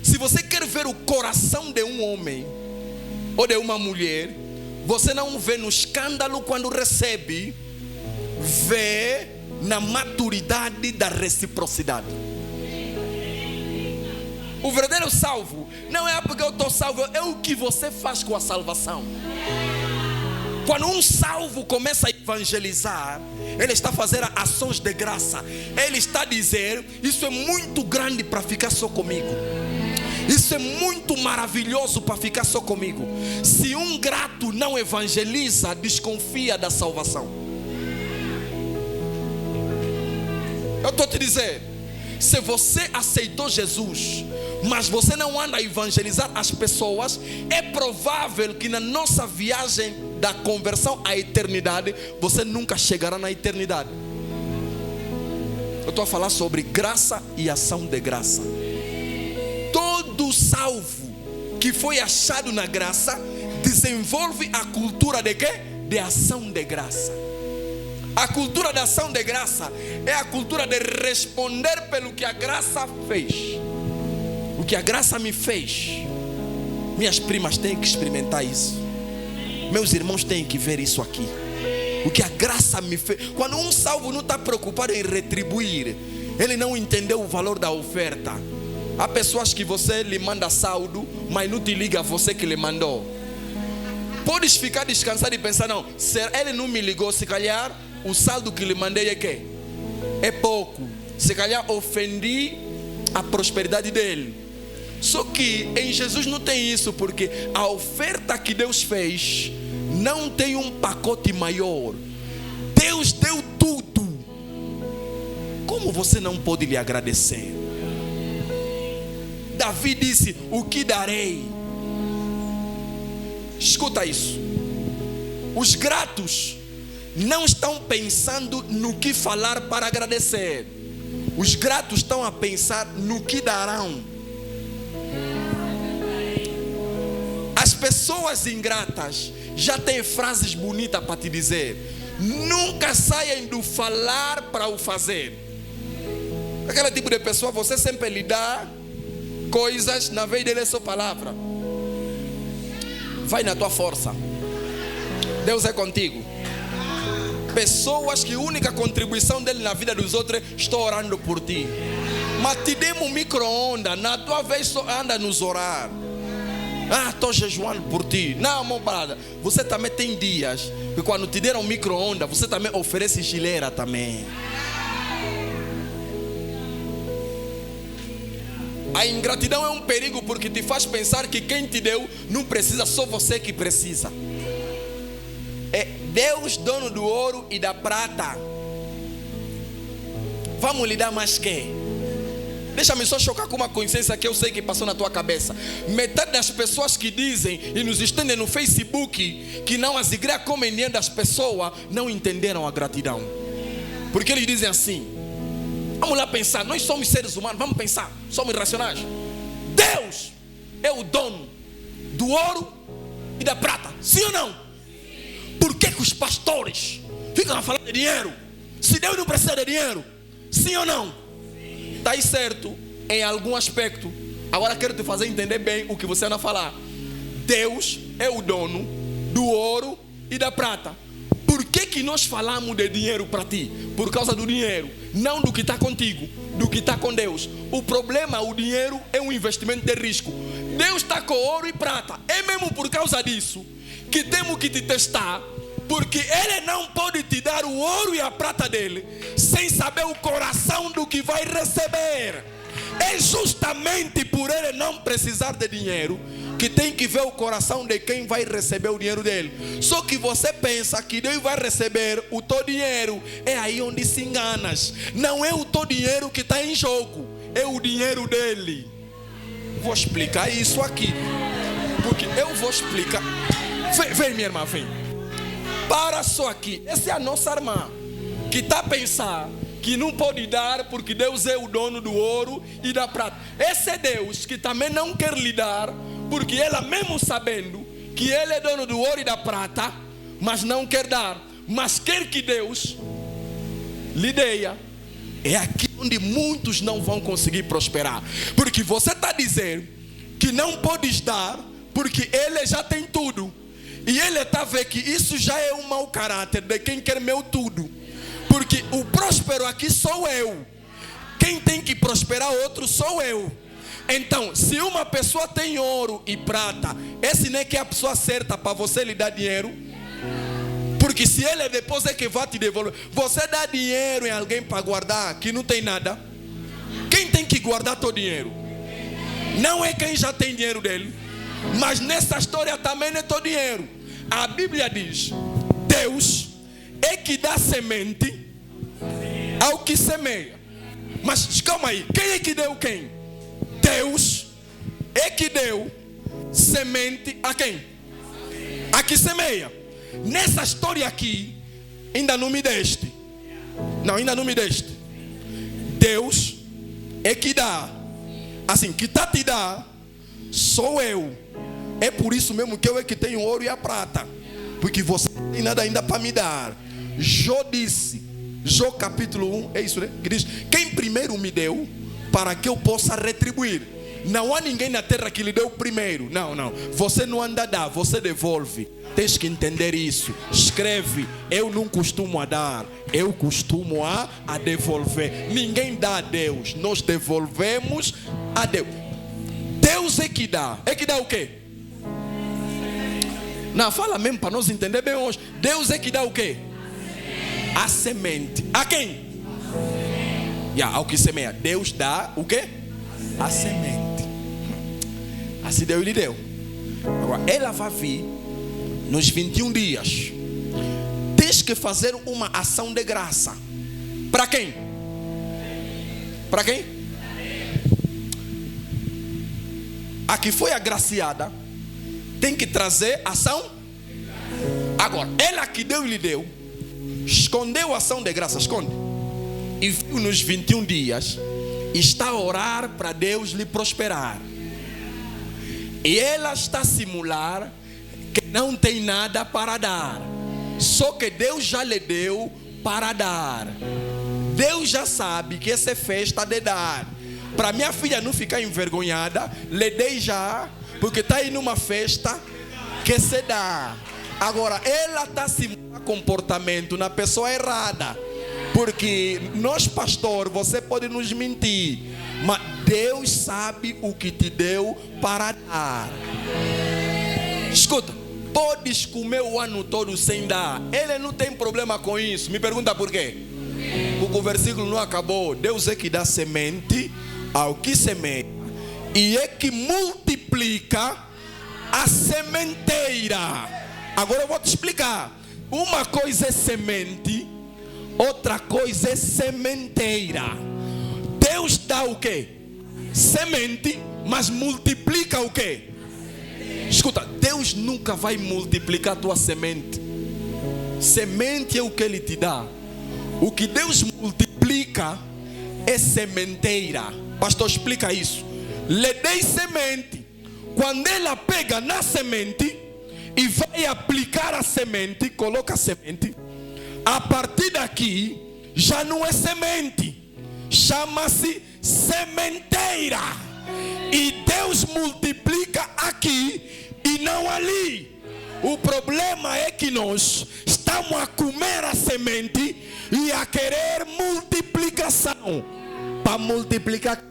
se você quer ver o coração de um homem ou de uma mulher, você não vê no escândalo quando recebe, vê na maturidade da reciprocidade. O verdadeiro salvo não é porque eu estou salvo, é o que você faz com a salvação. Quando um salvo começa a evangelizar, ele está fazendo ações de graça. Ele está a dizer: isso é muito grande para ficar só comigo. Isso é muito maravilhoso para ficar só comigo. Se um grato não evangeliza, desconfia da salvação. Eu estou te dizendo, se você aceitou Jesus, mas você não anda a evangelizar as pessoas, é provável que na nossa viagem da conversão à eternidade, você nunca chegará na eternidade. Eu estou a falar sobre graça e ação de graça. Todo salvo que foi achado na graça desenvolve a cultura de quê? De ação de graça. A cultura da ação de graça é a cultura de responder pelo que a graça fez. O que a graça me fez. Minhas primas têm que experimentar isso. Meus irmãos têm que ver isso aqui. O que a graça me fez. Quando um salvo não está preocupado em retribuir, ele não entendeu o valor da oferta. Há pessoas que você lhe manda saldo, mas não te liga a você que lhe mandou. Podes ficar descansado e pensar: não, se ele não me ligou, se calhar o saldo que lhe mandei é quê? É pouco. Se calhar ofendi a prosperidade dele. Só que em Jesus não tem isso, porque a oferta que Deus fez não tem um pacote maior. Deus deu tudo. Como você não pode lhe agradecer? Davi disse: o que darei? Escuta isso. Os gratos não estão pensando no que falar para agradecer. Os gratos estão a pensar no que darão. As pessoas ingratas já têm frases bonitas para te dizer. Nunca saiam do falar para o fazer. Aquele tipo de pessoa, você sempre lhe dá coisas, na vez dele é só palavra. Vai na tua força. Deus é contigo. Pessoas que a única contribuição dele na vida dos outros é: estou orando por ti. Mas te demos um micro-ondas, na tua vez só anda nos orar. Estou jejuando por ti. Não, meu brother, você também tem dias que quando te deram um micro-ondas, você também oferece gileira também. A ingratidão é um perigo, porque te faz pensar que quem te deu não precisa, só você que precisa. É Deus, dono do ouro e da prata. Vamos lhe dar mais que? Deixa-me só chocar com uma coincidência que eu sei que passou na tua cabeça. Metade das pessoas que dizem e nos estendem no Facebook que não as igrejas comem dinheiro das pessoas, não entenderam a gratidão. Porque eles dizem assim: vamos lá pensar, nós somos seres humanos, vamos pensar, somos racionais. Deus é o dono do ouro e da prata, sim ou não? Por que os pastores ficam a falar de dinheiro? Se Deus não precisa de dinheiro, sim ou não? Está aí certo em algum aspecto. Agora quero te fazer entender bem o que você anda a falar. Deus é o dono do ouro e da prata. Por que nós falamos de dinheiro para ti? Por causa do dinheiro, não do que está contigo, do que está com Deus. O problema, o dinheiro é um investimento de risco. Deus está com ouro e prata. É mesmo por causa disso que temos que te testar, porque Ele não pode te dar o ouro e a prata dele sem saber o coração do que vai receber. É justamente por Ele não precisar de dinheiro que tem que ver o coração de quem vai receber o dinheiro dele. Só que você pensa que Deus vai receber o teu dinheiro. É aí onde se enganas. Não é o teu dinheiro que está em jogo, é o dinheiro dele. Vou explicar isso aqui. Porque eu vou explicar. Vem, minha irmã, vem. Para só aqui. Essa é a nossa irmã, que está a pensar que não pode dar porque Deus é o dono do ouro e da prata. Esse é Deus que também não quer lhe dar, porque ela mesmo sabendo que Ele é dono do ouro e da prata, mas não quer dar, mas quer que Deus lhe dê. É aqui onde muitos não vão conseguir prosperar, porque você está dizendo que não podes dar porque Ele já tem tudo, e Ele está a ver que isso já é um mau caráter de quem quer meu tudo, porque o próspero aqui sou eu, quem tem que prosperar outro sou eu. Então, se uma pessoa tem ouro e prata, esse não é que é a pessoa certa para você lhe dar dinheiro, porque se ele depois é que vai te devolver. Você dá dinheiro em alguém para guardar que não tem nada. Quem tem que guardar teu dinheiro? Não é quem já tem dinheiro dele, mas nessa história também não é teu dinheiro. A Bíblia diz: Deus é que dá semente ao que semeia. Mas calma aí, quem é que deu quem? Deus é que deu semente a quem? A que semeia. Nessa história aqui, ainda não me deste. Não, ainda não me deste. Deus é que dá. Assim, que está te dá sou eu. É por isso mesmo que eu é que tenho ouro e a prata, porque você não tem nada ainda para me dar. Jó disse, Jó capítulo 1, é isso, né? Que diz: quem primeiro me deu, para que eu possa retribuir. Não há ninguém na terra que lhe deu primeiro. Não, não. Você não anda a dar, você devolve. Tens que entender isso. Escreve: eu não costumo a dar, eu costumo a devolver. Ninguém dá a Deus, nós devolvemos a Deus. Deus é que dá. É que dá o quê? Não, fala mesmo para nós entender bem hoje. Deus é que dá o quê? A semente. A quem? Ao que semeia. Deus dá o quê? A semente. Assim Deus lhe deu. Agora, ela vai vir nos 21 dias. Tens que fazer uma ação de graça. Para quem? Para quem? A que foi agraciada tem que trazer ação. Agora, ela que Deus lhe deu, escondeu a ação de graça, esconde. E viu nos 21 dias, está a orar para Deus lhe prosperar. E ela está a simular que não tem nada para dar. Só que Deus já lhe deu para dar. Deus já sabe que essa é festa de dar. Para minha filha não ficar envergonhada, lhe dei já, porque está aí numa festa que se dá. Agora, ela está a simular comportamento na pessoa errada. Porque nós, pastor, você pode nos mentir, mas Deus sabe o que te deu para dar. Escuta, podes comer o ano todo sem dar. Ele não tem problema com isso. Me pergunta por quê? Porque o versículo não acabou. Deus é que dá semente ao que semeia, e é que multiplica a sementeira. Agora eu vou te explicar. Uma coisa é semente, outra coisa é sementeira. Deus dá o quê? Semente, mas multiplica o quê? Escuta, Deus nunca vai multiplicar a tua semente. Semente é o que Ele te dá. O que Deus multiplica é sementeira. Pastor, explica isso. Lhe dei semente. Quando ela pega na semente e vai aplicar a semente, coloca a semente, a partir daqui já não é semente, chama-se sementeira. E Deus multiplica aqui e não ali. O problema é que nós estamos a comer a semente e a querer multiplicação. Para multiplicar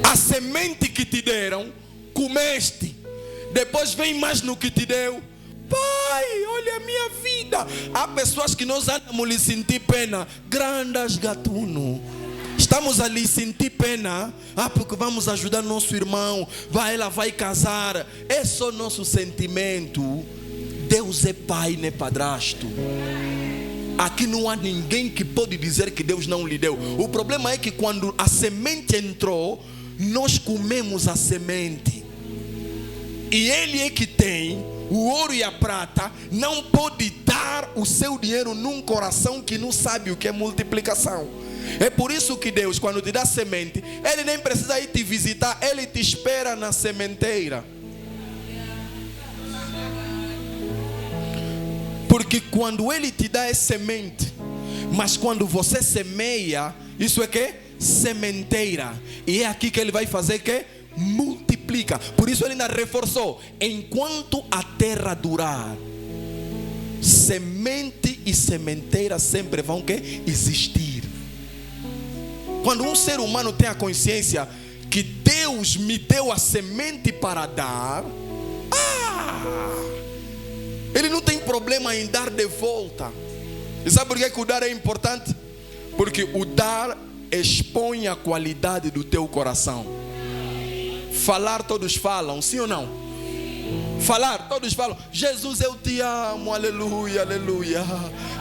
a semente que te deram, comeste. Depois vem mais no que te deu. Pai, olha a minha vida. Há pessoas que nós andamos a lhe sentir pena. Grandes gatuno. Estamos a lhe sentir pena. Porque vamos ajudar nosso irmão. Ela vai casar. É só nosso sentimento. Deus é pai, não é padrasto. Aqui não há ninguém que pode dizer que Deus não lhe deu. O problema é que quando a semente entrou, nós comemos a semente. E Ele é que tem o ouro e a prata. Não pode dar o seu dinheiro num coração que não sabe o que é multiplicação. É por isso que Deus, quando te dá semente, Ele nem precisa ir te visitar, Ele te espera na sementeira. Porque quando Ele te dá é semente, mas quando você semeia, isso é que? Sementeira. E é aqui que Ele vai fazer que? Multiplica. Por isso Ele ainda reforçou: enquanto a terra durar, semente e sementeira sempre vão que? Existir. Quando um ser humano tem a consciência que Deus me deu a semente para dar, ele não tem problema em dar de volta. E sabe por que o dar é importante? Porque o dar expõe a qualidade do teu coração. Falar todos falam, sim ou não? Falar todos falam: Jesus, eu te amo, aleluia, aleluia,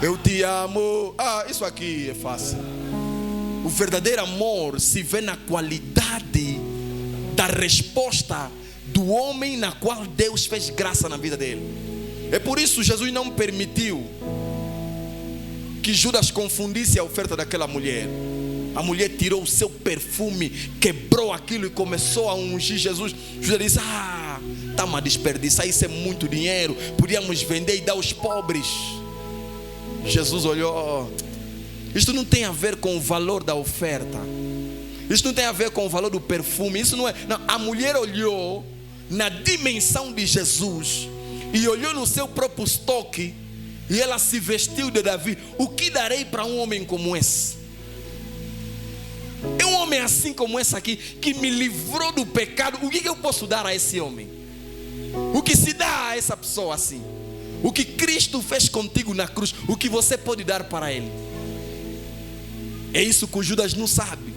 eu te amo. Isso aqui é fácil. O verdadeiro amor se vê na qualidade da resposta do homem na qual Deus fez graça na vida dele. É por isso que Jesus não permitiu que Judas confundisse a oferta daquela mulher. A mulher tirou o seu perfume, quebrou aquilo e começou a ungir Jesus. Judas disse: está a desperdiçar, isso é muito dinheiro, podíamos vender e dar aos pobres. Jesus olhou: isto não tem a ver com o valor da oferta, isso não tem a ver com o valor do perfume, isso não é. Não, a mulher olhou na dimensão de Jesus e olhou no seu próprio estoque, e ela se vestiu de Davi. O que darei para um homem como esse? É um homem assim como esse aqui, que me livrou do pecado. O que eu posso dar a esse homem? O que se dá a essa pessoa assim? O que Cristo fez contigo na cruz, o que você pode dar para ele? É isso que o Judas não sabe.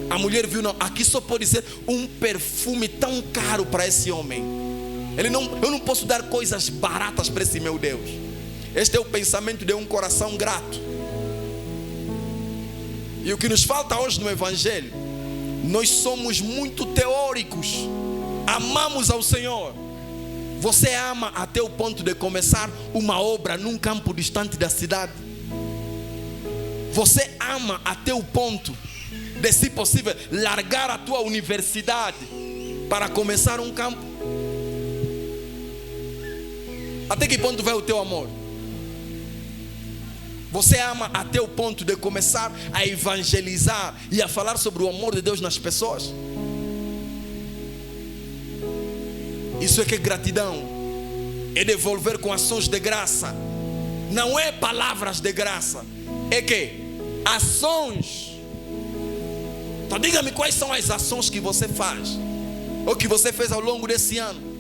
A mulher viu: não, aqui só pode ser um perfume tão caro para esse homem. Eu não posso dar coisas baratas para esse meu Deus. Este é o pensamento de um coração grato. E o que nos falta hoje no Evangelho, nós somos muito teóricos. Amamos ao Senhor. Você ama até o ponto de começar uma obra num campo distante da cidade. Você ama até o ponto de, se possível, largar a tua universidade para começar um campo. Até que ponto vai o teu amor? Você ama até o ponto de começar a evangelizar e a falar sobre o amor de Deus nas pessoas? Isso é que é gratidão. É devolver com ações de graça. Não é palavras de graça. É que ações. Então diga-me, quais são as ações que você faz, ou que você fez ao longo desse ano,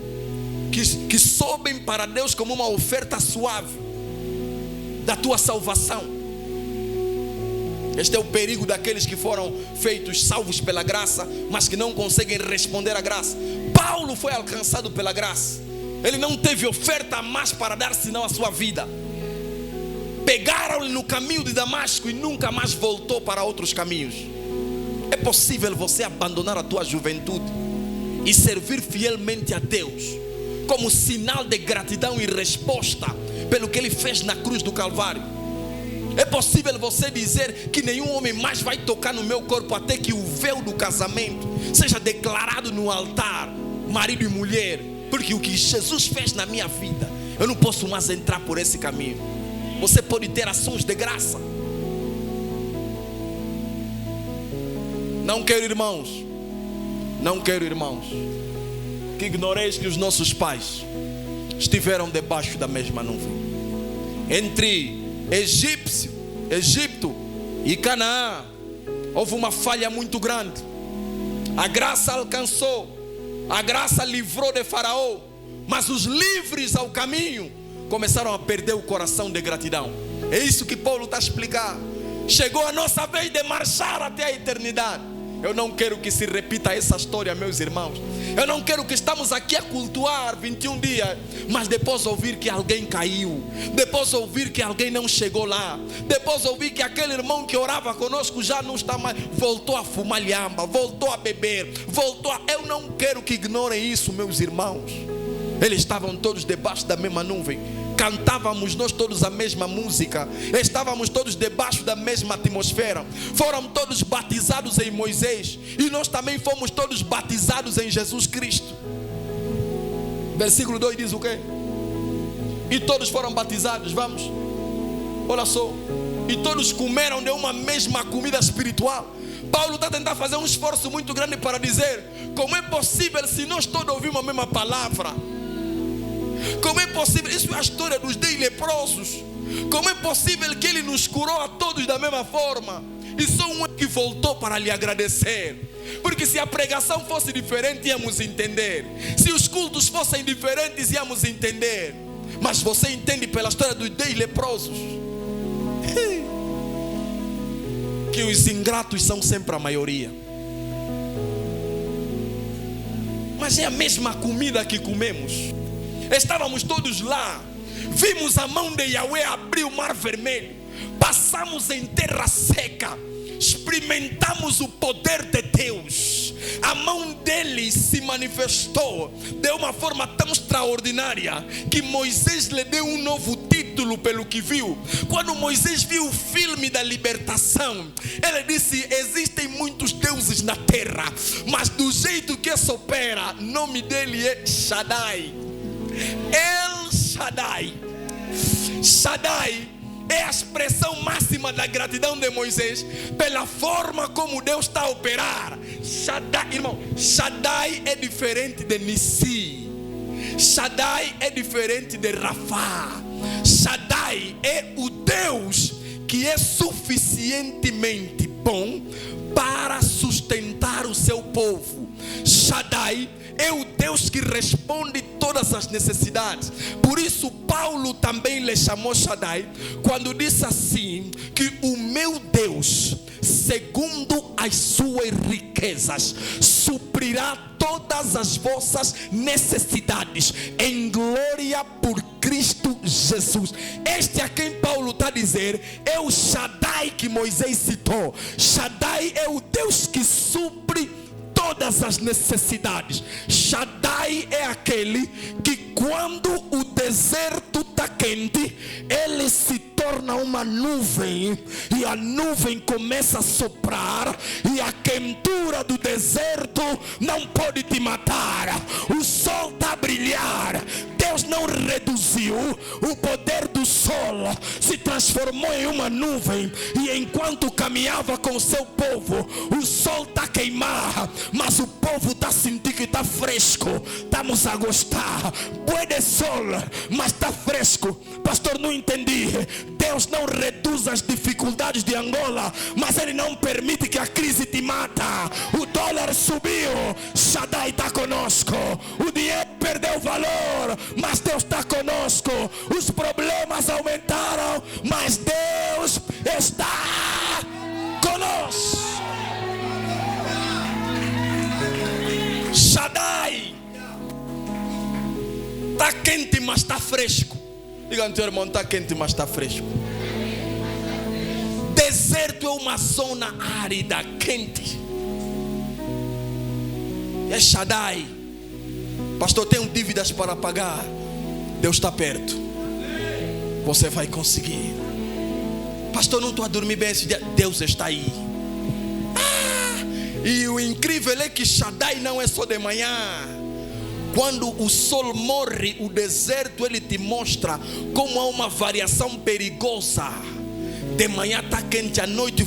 que sobem para Deus como uma oferta suave da tua salvação. Este é o perigo daqueles que foram feitos salvos pela graça, mas que não conseguem responder à graça. Paulo foi alcançado pela graça. Ele não teve oferta mais para dar senão a sua vida. Pegaram-lhe no caminho de Damasco e nunca mais voltou para outros caminhos. É possível você abandonar a tua juventude e servir fielmente a Deus como sinal de gratidão e resposta pelo que Ele fez na cruz do Calvário. É possível você dizer que nenhum homem mais vai tocar no meu corpo até que o véu do casamento seja declarado no altar, marido e mulher, porque o que Jesus fez na minha vida, eu não posso mais entrar por esse caminho. Você pode ter ações de graça. Não quero, irmãos, que ignoreis que os nossos pais estiveram debaixo da mesma nuvem. Entre Egito e Canaã houve uma falha muito grande. A graça alcançou, a graça livrou de Faraó, mas os livres ao caminho começaram a perder o coração de gratidão. É isso que Paulo está a explicar. Chegou a nossa vez de marchar até a eternidade. Eu não quero que se repita essa história, meus irmãos. Eu não quero que estamos aqui a cultuar 21 dias, mas depois ouvir que alguém caiu, depois ouvir que alguém não chegou lá, depois ouvir que aquele irmão que orava conosco já não está mais, voltou a fumar lhamba, voltou a beber, Eu não quero que ignorem isso, meus irmãos. Eles estavam todos debaixo da mesma nuvem. Cantávamos nós todos a mesma música. Estávamos todos debaixo da mesma atmosfera. Foram todos batizados em Moisés. E nós também fomos todos batizados em Jesus Cristo. Versículo 2 diz o quê? E todos foram batizados, vamos. Olha só. E todos comeram de uma mesma comida espiritual. Paulo está tentando fazer um esforço muito grande para dizer: como é possível se nós todos ouvimos a mesma palavra? Como é possível? Isso é a história dos 10 leprosos. Como é possível que ele nos curou a todos da mesma forma? E só um que voltou para lhe agradecer. Porque se a pregação fosse diferente, íamos entender. Se os cultos fossem diferentes, íamos entender. Mas você entende pela história dos 10 leprosos que os ingratos são sempre a maioria. Mas é a mesma comida que comemos. Estávamos todos lá. Vimos a mão de Yahweh abrir o mar vermelho. Passamos em terra seca. Experimentamos o poder de Deus. A mão dele se manifestou de uma forma tão extraordinária que Moisés lhe deu um novo título pelo que viu. Quando Moisés viu o filme da libertação, ele disse: existem muitos deuses na terra, mas do jeito que isso opera, o nome dele é Shaddai. El Shaddai. Shaddai é a expressão máxima da gratidão de Moisés pela forma como Deus está a operar. Shaddai, irmão, Shaddai é diferente de Nissi. Shaddai é diferente de Rafá. Shaddai é o Deus que é suficientemente bom para sustentar o seu povo. Shaddai é o Deus que responde todas as necessidades. Por isso Paulo também lhe chamou Shaddai quando disse assim: que o meu Deus, segundo as suas riquezas, suprirá todas as vossas necessidades em glória por Cristo Jesus. Este a quem Paulo está a dizer é o Shaddai que Moisés citou. Shaddai é o Deus que supre todas as necessidades. Shaddai é aquele que quando o deserto está quente, ele se torna uma nuvem, e a nuvem começa a soprar, e a quentura do deserto não pode te matar. O sol está a brilhar. Deus não reduziu o poder do sol, se transformou em uma nuvem, e enquanto caminhava com o seu povo, o sol está a queimar, mas o povo está a sentir que está fresco. Estamos a gostar. Pode sol, mas está fresco. Pastor, não entendi. Deus não reduz as dificuldades de Angola, mas ele não permite que a crise te mata. O dólar subiu, Shaddai está conosco. O dinheiro perdeu valor, mas Deus está conosco. Os problemas aumentaram, mas Deus está conosco. Shaddai. Está quente, mas está fresco. Diga no teu irmão: está quente, mas está fresco. Deserto é uma zona árida, quente. É Shaddai. Pastor, tenho dívidas para pagar. Deus está perto. Você vai conseguir. Pastor, não estou a dormir bem esse dia. Deus está aí. E o incrível é que Shaddai não é só de manhã. Quando o sol morre, o deserto ele te mostra como há uma variação perigosa. De manhã está quente, à noite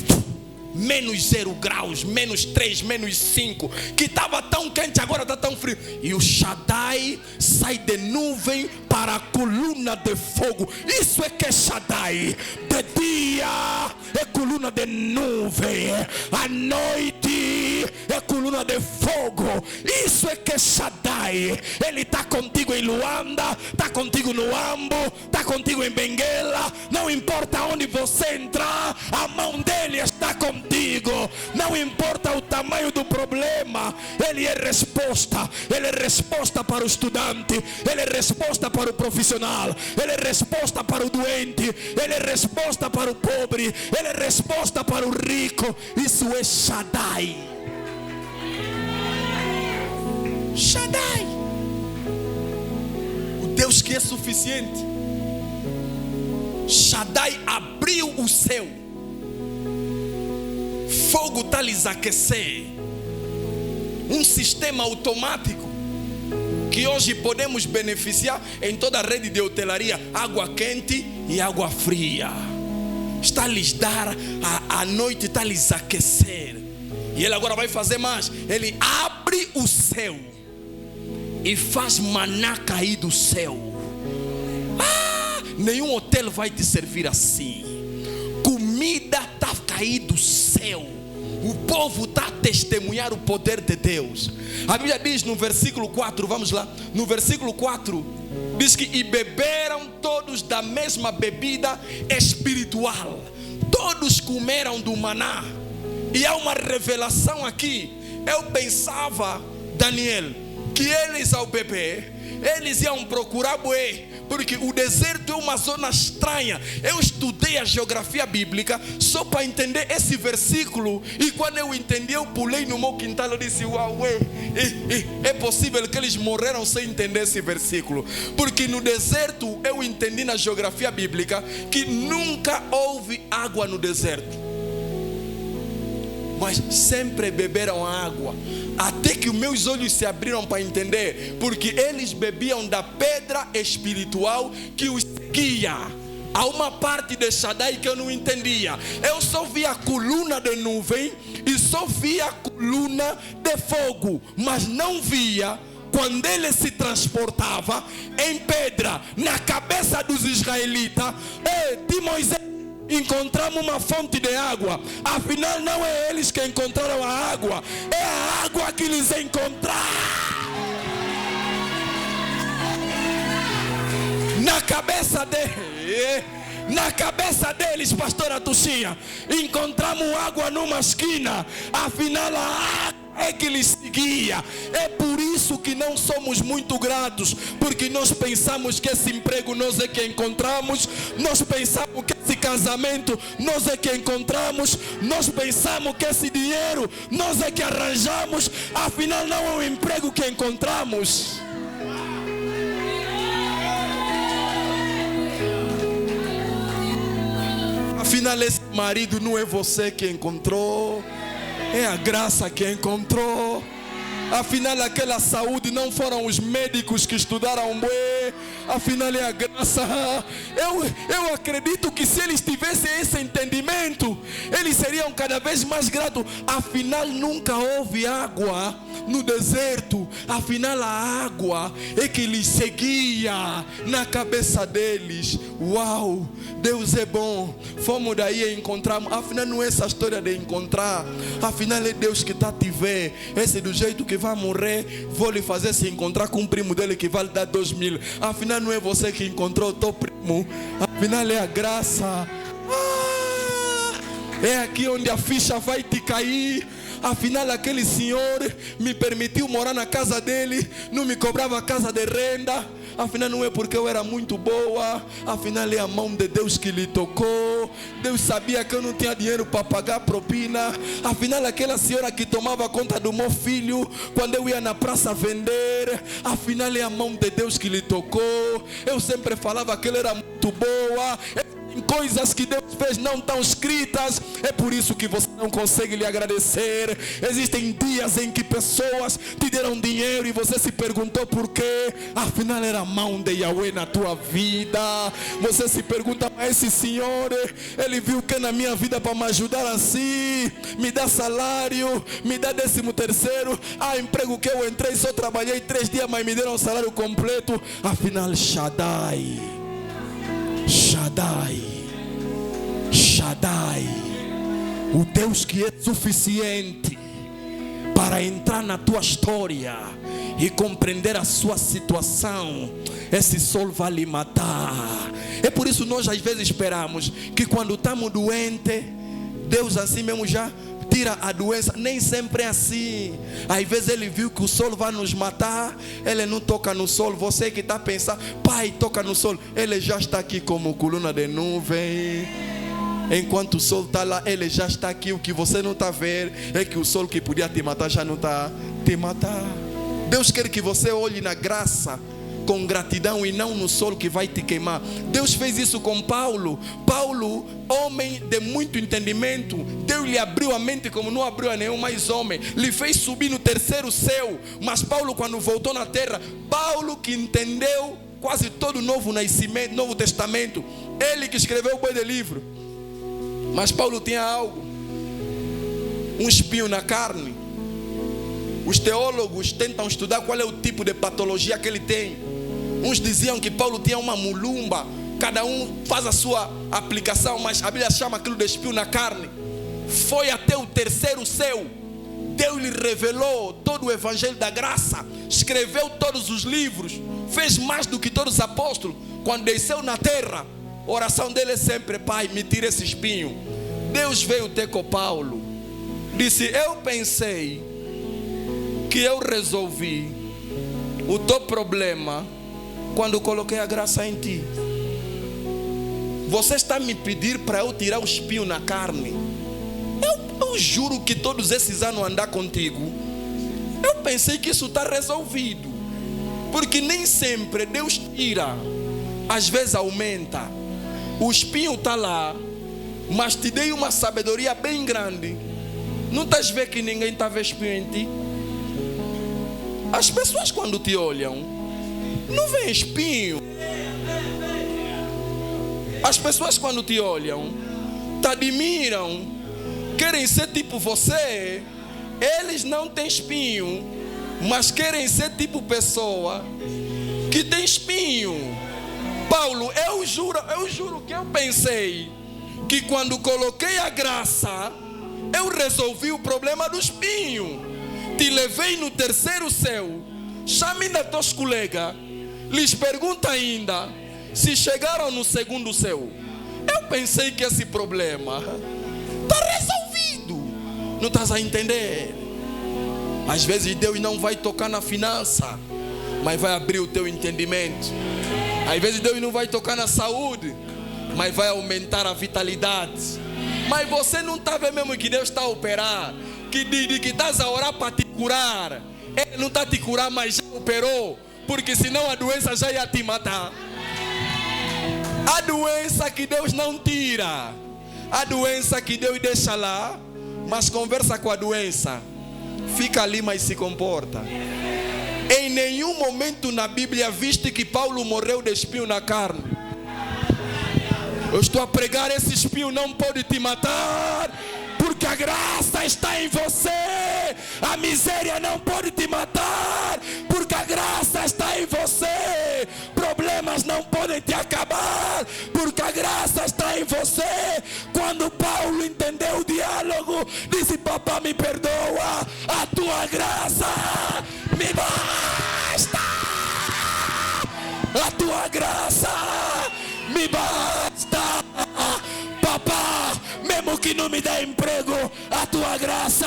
menos 0 graus, menos 3, menos 5. Que estava tão quente, agora está tão frio. E o Shaddai sai de nuvem para a coluna de fogo. Isso é que é Shaddai. De dia é coluna de nuvem, à noite é coluna de fogo. Isso é que é Shaddai. Ele está contigo em Luanda, está contigo no Ambo, está contigo em Benguela. Não importa onde você entrar, a mão dele está contigo. Não importa o tamanho do problema, ele é resposta. Ele é resposta para o estudante, ele é resposta para o profissional, ele é resposta para o doente, ele é resposta para o pobre, ele é resposta para o rico. Isso é Shaddai. Shaddai, o Deus que é suficiente. Shaddai abriu o céu, fogo está lhes aquecer. Um sistema automático que hoje podemos beneficiar em toda a rede de hotelaria: água quente e água fria. Está a lhes dar, a noite está a lhes aquecer. E ele agora vai fazer mais. Ele abre o céu e faz maná cair do céu. Nenhum hotel vai te servir assim. Comida está a cair do céu. O povo está a testemunhar o poder de Deus. A Bíblia diz no versículo 4, vamos lá. No versículo 4 diz que e beberam todos da mesma bebida espiritual. Todos comeram do maná. E há uma revelação aqui. Eu pensava, Daniel, que eles ao beber, eles iam procurar bué, porque o deserto é uma zona estranha. Eu estudei a geografia bíblica só para entender esse versículo. E quando eu entendi, eu pulei no meu quintal. Eu disse: uau, é possível que eles morreram sem entender esse versículo. Porque no deserto, eu entendi na geografia bíblica que nunca houve água no deserto, mas sempre beberam água. Até que os meus olhos se abriram para entender, porque eles bebiam da pedra espiritual que os seguia. Há uma parte de Shaddai que eu não entendia. Eu só via a coluna de nuvem e só via a coluna de fogo, mas não via quando ele se transportava em pedra na cabeça dos israelitas. De Moisés encontramos uma fonte de água. Afinal, não é eles que encontraram a água, é a água que eles encontraram. Na cabeça deles, pastora Tuxinha, encontramos água numa esquina. Afinal, a água é que lhes seguia. É por isso que não somos muito gratos, porque nós pensamos que esse emprego nós é que encontramos, nós pensamos que esse casamento nós é que encontramos, nós pensamos que esse dinheiro nós é que arranjamos. Afinal, não é o emprego que encontramos. Afinal, esse marido não é você que encontrou, é a graça que encontrou. Afinal, aquela saúde não foram os médicos que estudaram bué. Afinal, é a graça. Eu acredito que se eles tivessem esse entendimento, eles seriam cada vez mais gratos. Afinal, nunca houve água no deserto. Afinal, a água é que lhes seguia na cabeça deles. Uau, Deus é bom. Fomos daí e encontramos. Afinal, não é essa história de encontrar. Afinal, é Deus que está a te ver. Esse do jeito que vai morrer, vou lhe fazer se encontrar com um primo dele que vai lhe dar 2.000. Afinal, não é você que encontrou o teu primo. Afinal, é a graça. É aqui onde a ficha vai te cair. Afinal, aquele senhor me permitiu morar na casa dele, não me cobrava casa de renda. Afinal, não é porque eu era muito boa. Afinal, é a mão de Deus que lhe tocou. Deus sabia que eu não tinha dinheiro para pagar propina. Afinal, aquela senhora que tomava conta do meu filho quando eu ia na praça vender. Afinal, é a mão de Deus que lhe tocou. Eu sempre falava que ela era muito boa. Coisas que Deus fez não estão escritas. É por isso que você não consegue lhe agradecer. Existem dias em que pessoas te deram dinheiro e você se perguntou por quê. Afinal, era a mão de Yahweh na tua vida. Você se pergunta: mas esse senhor, ele viu que na minha vida para me ajudar assim, me dá salário, me dá 13º. Emprego que eu entrei, só trabalhei 3 dias, mas me deram um salário completo. Afinal, Shaddai, o Deus que é suficiente para para entrar na tua história e compreender a sua situação, esse sol vai lhe matar. É por isso nós às vezes esperamos que quando estamos doentes, Deus assim mesmo já tira a doença. Nem sempre é assim. Às vezes ele viu que o sol vai nos matar, ele não toca no sol. Você que está pensando, pai, toca no sol, ele já está aqui como coluna de nuvem. Enquanto o sol está lá, ele já está aqui. O que você não está vendo é que o sol que podia te matar já não está te matar. Deus quer que você olhe na graça com gratidão e não no sol que vai te queimar. Deus fez isso com Paulo. Paulo, homem de muito entendimento, Deus lhe abriu a mente como não abriu a nenhum mais homem. Lhe fez subir no terceiro céu. Mas Paulo, quando voltou na terra, Paulo que entendeu quase todo o Novo Testamento, ele que escreveu o boi de livro. Mas Paulo tinha algo, um espinho na carne. Os teólogos tentam estudar qual é o tipo de patologia que ele tem. Uns diziam que Paulo tinha uma mulumba. Cada um faz a sua aplicação, mas a Bíblia chama aquilo de espinho na carne. Foi até o terceiro céu. Deus lhe revelou todo o evangelho da graça. Escreveu todos os livros. Fez mais do que todos os apóstolos. Quando desceu na terra, a oração dele é sempre: Pai, me tira esse espinho. Deus veio ter com Paulo. Disse: eu pensei que eu resolvi o teu problema quando coloquei a graça em ti. Você está me pedindo para eu tirar o espinho na carne. Eu juro que todos esses anos andar contigo, eu pensei que isso está resolvido. Porque nem sempre Deus tira, às vezes aumenta. O espinho está lá, mas te dei uma sabedoria bem grande. Não estás vendo que ninguém está vendo espinho em ti? As pessoas quando te olham, não veem espinho. As pessoas quando te olham, te admiram, querem ser tipo você. Eles não têm espinho, mas querem ser tipo pessoa que tem espinho. Paulo, eu juro que eu pensei que quando coloquei a graça, eu resolvi o problema do espinho. Te levei no terceiro céu. Chame ainda teus colegas, lhes pergunta ainda se chegaram no segundo céu. Eu pensei que esse problema está resolvido. Não estás a entender? Às vezes Deus não vai tocar na finança, mas vai abrir o teu entendimento. Às vezes Deus não vai tocar na saúde, mas vai aumentar a vitalidade. Mas você não está vendo mesmo que Deus está a operar? Que estás a orar para te curar. Ele não está a te curar, mas já operou. Porque senão a doença já ia te matar. A doença que Deus não tira, a doença que Deus deixa lá, mas conversa com a doença, fica ali, mas se comporta. Em nenhum momento na Bíblia viste que Paulo morreu de espinho na carne. Eu estou a pregar: esse espinho não pode te matar, porque a graça está em você. A miséria não pode te matar, porque a graça está em você. Problemas não podem te acabar, porque a graça está em você. Quando Paulo entendeu o diálogo, disse: papá, me perdoa, a tua graça me basta. A tua graça me basta. Papá, mesmo que não me dê emprego, a tua graça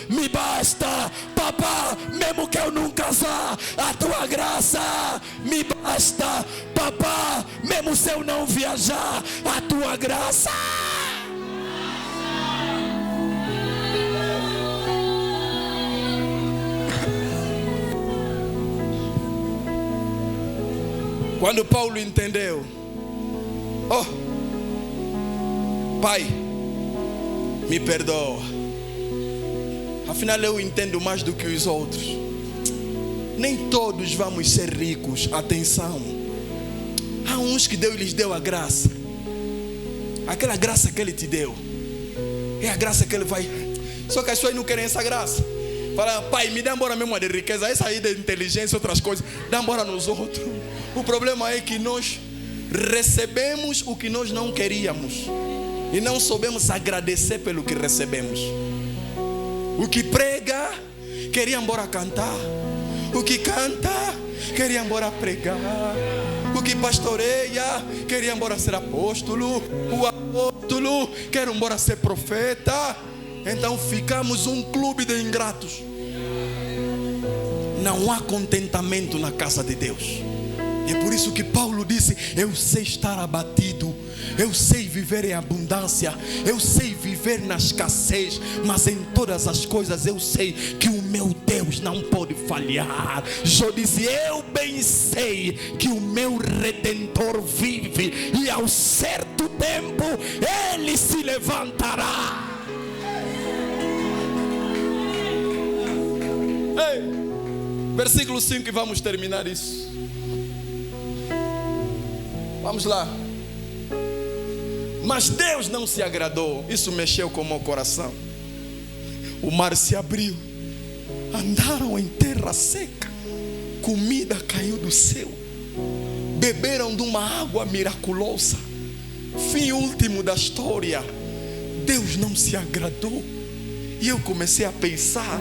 me basta. Papá, mesmo que eu não casar, a tua graça me basta. Papá, mesmo se eu não viajar, a tua graça. Quando Paulo entendeu, Pai, me perdoa. Afinal eu entendo mais do que os outros. Nem todos vamos ser ricos. Atenção. Há uns que Deus lhes deu a graça. Aquela graça que Ele te deu é a graça que Ele vai. Só que as pessoas não querem essa graça. Fala: Pai, me dá embora mesmo a de riqueza. Essa aí de inteligência, outras coisas, dá embora nos outros. O problema é que nós recebemos o que nós não queríamos e não soubemos agradecer pelo que recebemos. O que prega queria embora cantar. O que canta, queria embora pregar. O que pastoreia, queria embora ser apóstolo. O apóstolo quer embora ser profeta. Então ficamos um clube de ingratos. Não há contentamento na casa de Deus. É por isso que Paulo disse: eu sei estar abatido, eu sei viver em abundância, eu sei viver na escassez, mas em todas as coisas eu sei que o meu Deus não pode falhar. Jó disse: eu bem sei que o meu Redentor vive, e ao certo tempo ele se levantará. Ei, versículo 5, e vamos terminar isso. Vamos lá. Mas Deus não se agradou. Isso mexeu com o meu coração. O mar se abriu, andaram em terra seca, comida caiu do céu, beberam de uma água miraculosa. Fim último da história. Deus não se agradou. E eu comecei a pensar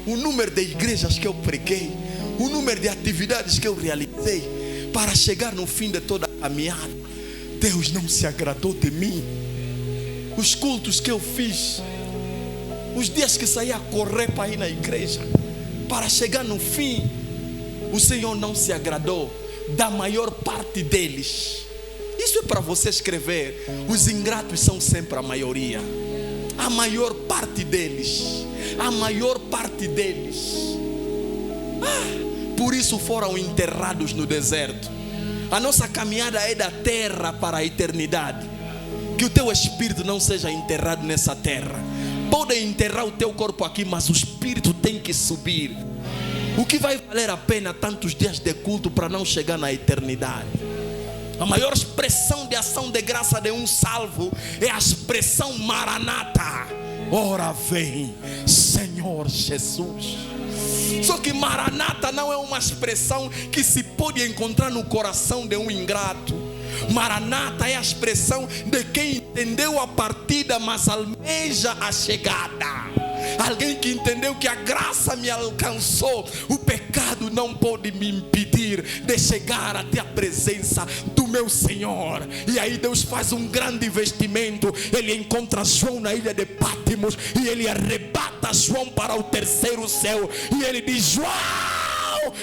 o número de igrejas que eu preguei, o número de atividades que eu realizei para chegar no fim de toda a caminhada. Deus não se agradou de mim. Os cultos que eu fiz, os dias que saí a correr para ir na igreja, para chegar no fim, o Senhor não se agradou da maior parte deles. Isso é para você escrever. Os ingratos são sempre a maioria. A maior parte deles. A maior parte deles. Por isso foram enterrados no deserto. A nossa caminhada é da terra para a eternidade. Que o teu espírito não seja enterrado nessa terra. Podem enterrar o teu corpo aqui, mas o espírito tem que subir. O que vai valer a pena tantos dias de culto para não chegar na eternidade? A maior expressão de ação de graça de um salvo é a expressão Maranata. Ora vem, Senhor Jesus. Só que Maranata não é uma expressão que se pode encontrar no coração de um ingrato. Maranata é a expressão de quem entendeu a partida, mas almeja a chegada. Alguém que entendeu que a graça me alcançou, o pecado não pode me impedir de chegar até a presença do meu Senhor. E aí Deus faz um grande investimento. Ele encontra João na ilha de Pátimos e ele arrebata João para o terceiro céu. E ele diz: João,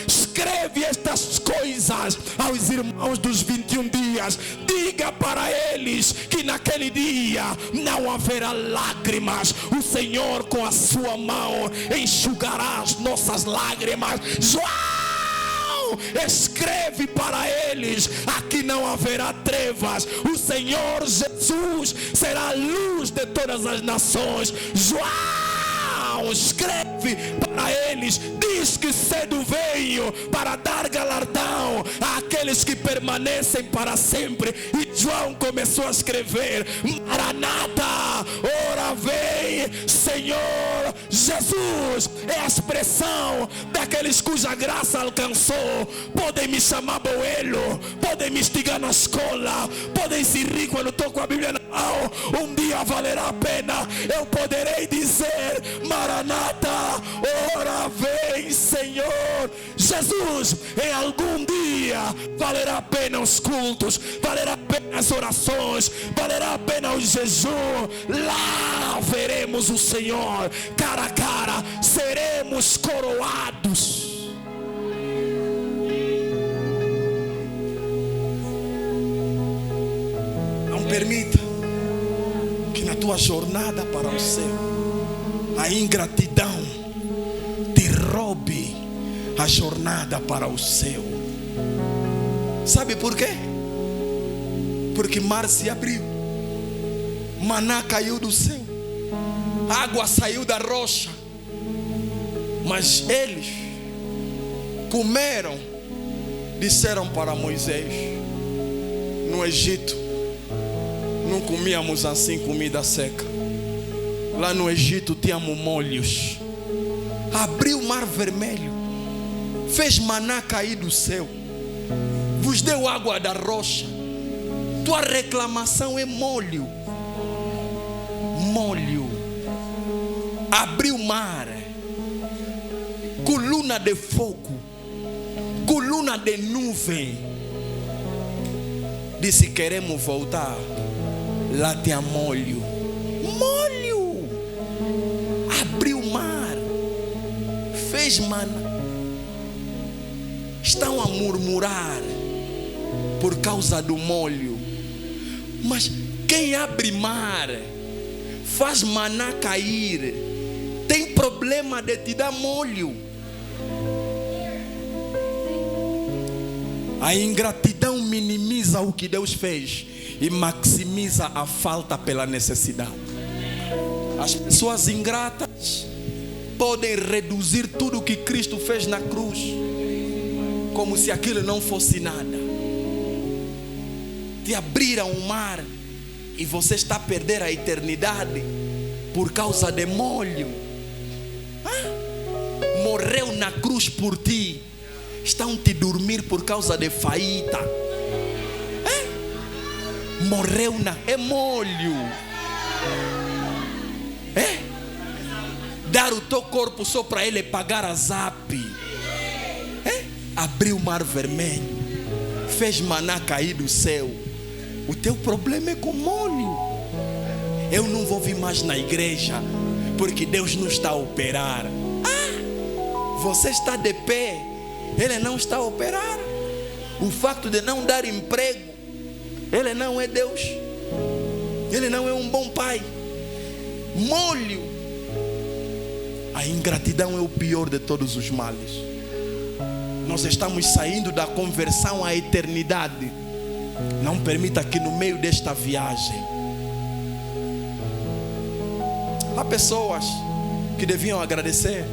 escreve estas coisas aos irmãos dos 21 dias. Diga para eles que naquele dia não haverá lágrimas. O Senhor com a sua mão enxugará as nossas lágrimas. João, escreve para eles: aqui não haverá trevas. O Senhor Jesus será a luz de todas as nações. João, escreve para eles: diz que cedo venho para dar galardão àqueles que permanecem para sempre. E João começou a escrever: Maranata, ora vem, Senhor Jesus. É a expressão daqueles cuja graça alcançou. Podem me chamar boelho, podem me instigar na escola, podem se rir quando estou com a Bíblia na mão. Um dia valerá a pena. Eu poderei dizer: Maranata, ora vem, Senhor Jesus. Em algum dia valerá a pena os cultos, valerá a pena as orações, valerá a pena o jejum. Lá veremos o Senhor cara a cara, seremos coroados. Não permita que na tua jornada para o céu a ingratidão te roube a jornada para o céu. Sabe por quê? Porque mar se abriu, maná caiu do céu, água saiu da rocha, mas eles comeram. Disseram para Moisés: no Egito não comíamos assim comida seca. Lá no Egito tínhamos molhos. Abriu o mar vermelho, fez maná cair do céu, vos deu água da rocha. Tua reclamação é molho. Molho. Abriu o mar, coluna de fogo, coluna de nuvem. Disse: queremos voltar. Lá tinha molho. Molho. Abriu o mar. Fez maná. Estão a murmurar por causa do molho. Mas quem abre mar, faz maná cair, tem problema de te dar molho. A ingratidão minimiza o que Deus fez e maximiza a falta pela necessidade. As pessoas ingratas podem reduzir tudo o que Cristo fez na cruz como se aquilo não fosse nada. Te abriram o mar e você está a perder a eternidade por causa de molho. Morreu na cruz por ti. Estão te dormir por causa de faíta. Morreu na... É molho. Dar o teu corpo só para ele pagar a zap. Abriu o mar vermelho. Fez maná cair do céu. O teu problema é com molho. Eu não vou vir mais na igreja porque Deus não está a operar. Você está de pé, Ele não está a operar. O facto de não dar emprego, Ele não é Deus. Ele não é um bom pai. Molho. A ingratidão é o pior de todos os males. Nós estamos saindo da conversão à eternidade. Não permita que no meio desta viagem, há pessoas que deviam agradecer,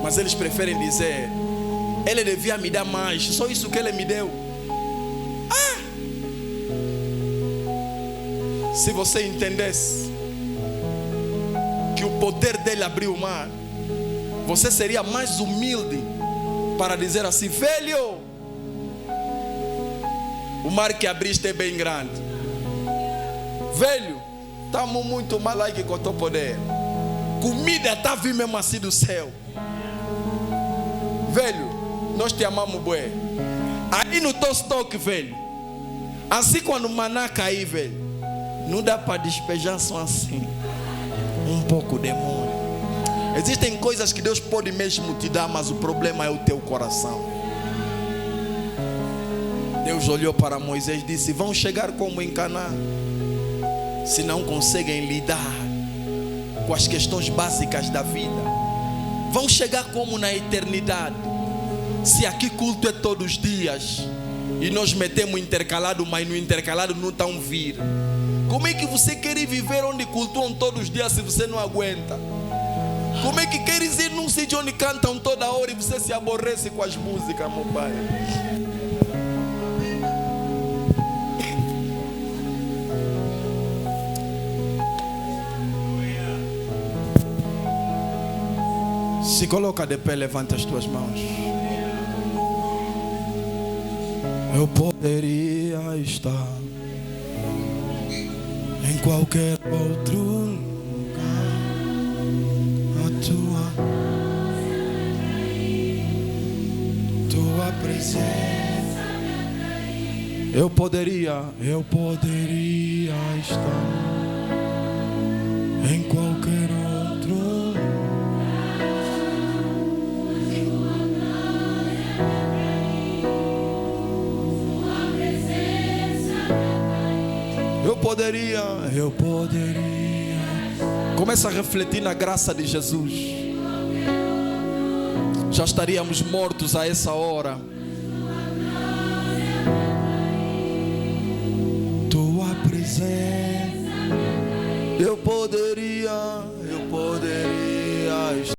mas eles preferem dizer: ele devia me dar mais, só isso que ele me deu. Se você entendesse que o poder dele abriu o mar, você seria mais humilde para dizer assim: velho, o mar que abriste é bem grande. Velho, estamos muito mal aí com o teu poder. Comida está vindo mesmo assim do céu. Velho, nós te amamos, bué. Aí no teu estoque, velho, assim quando o maná cair, velho, não dá para despejar só assim. Um pouco de molho. Existem coisas que Deus pode mesmo te dar, mas o problema é o teu coração. Deus olhou para Moisés e disse: vão chegar como em Canaã, se não conseguem lidar com as questões básicas da vida. Vão chegar como na eternidade, se aqui culto é todos os dias e nós metemos intercalado, mas no intercalado não estão vir. Como é que você quer viver onde cultuam todos os dias se você não aguenta? Como é que queres ir num sítio onde cantam toda hora e você se aborrece com as músicas, meu pai? Se coloca de pé, levanta as tuas mãos. Eu poderia estar em qualquer outro lugar. Tua presença. Eu poderia estar em qualquer outro lugar. Eu poderia. Começa a refletir na graça de Jesus. Já estaríamos mortos a essa hora. Tua presença. Eu poderia estar.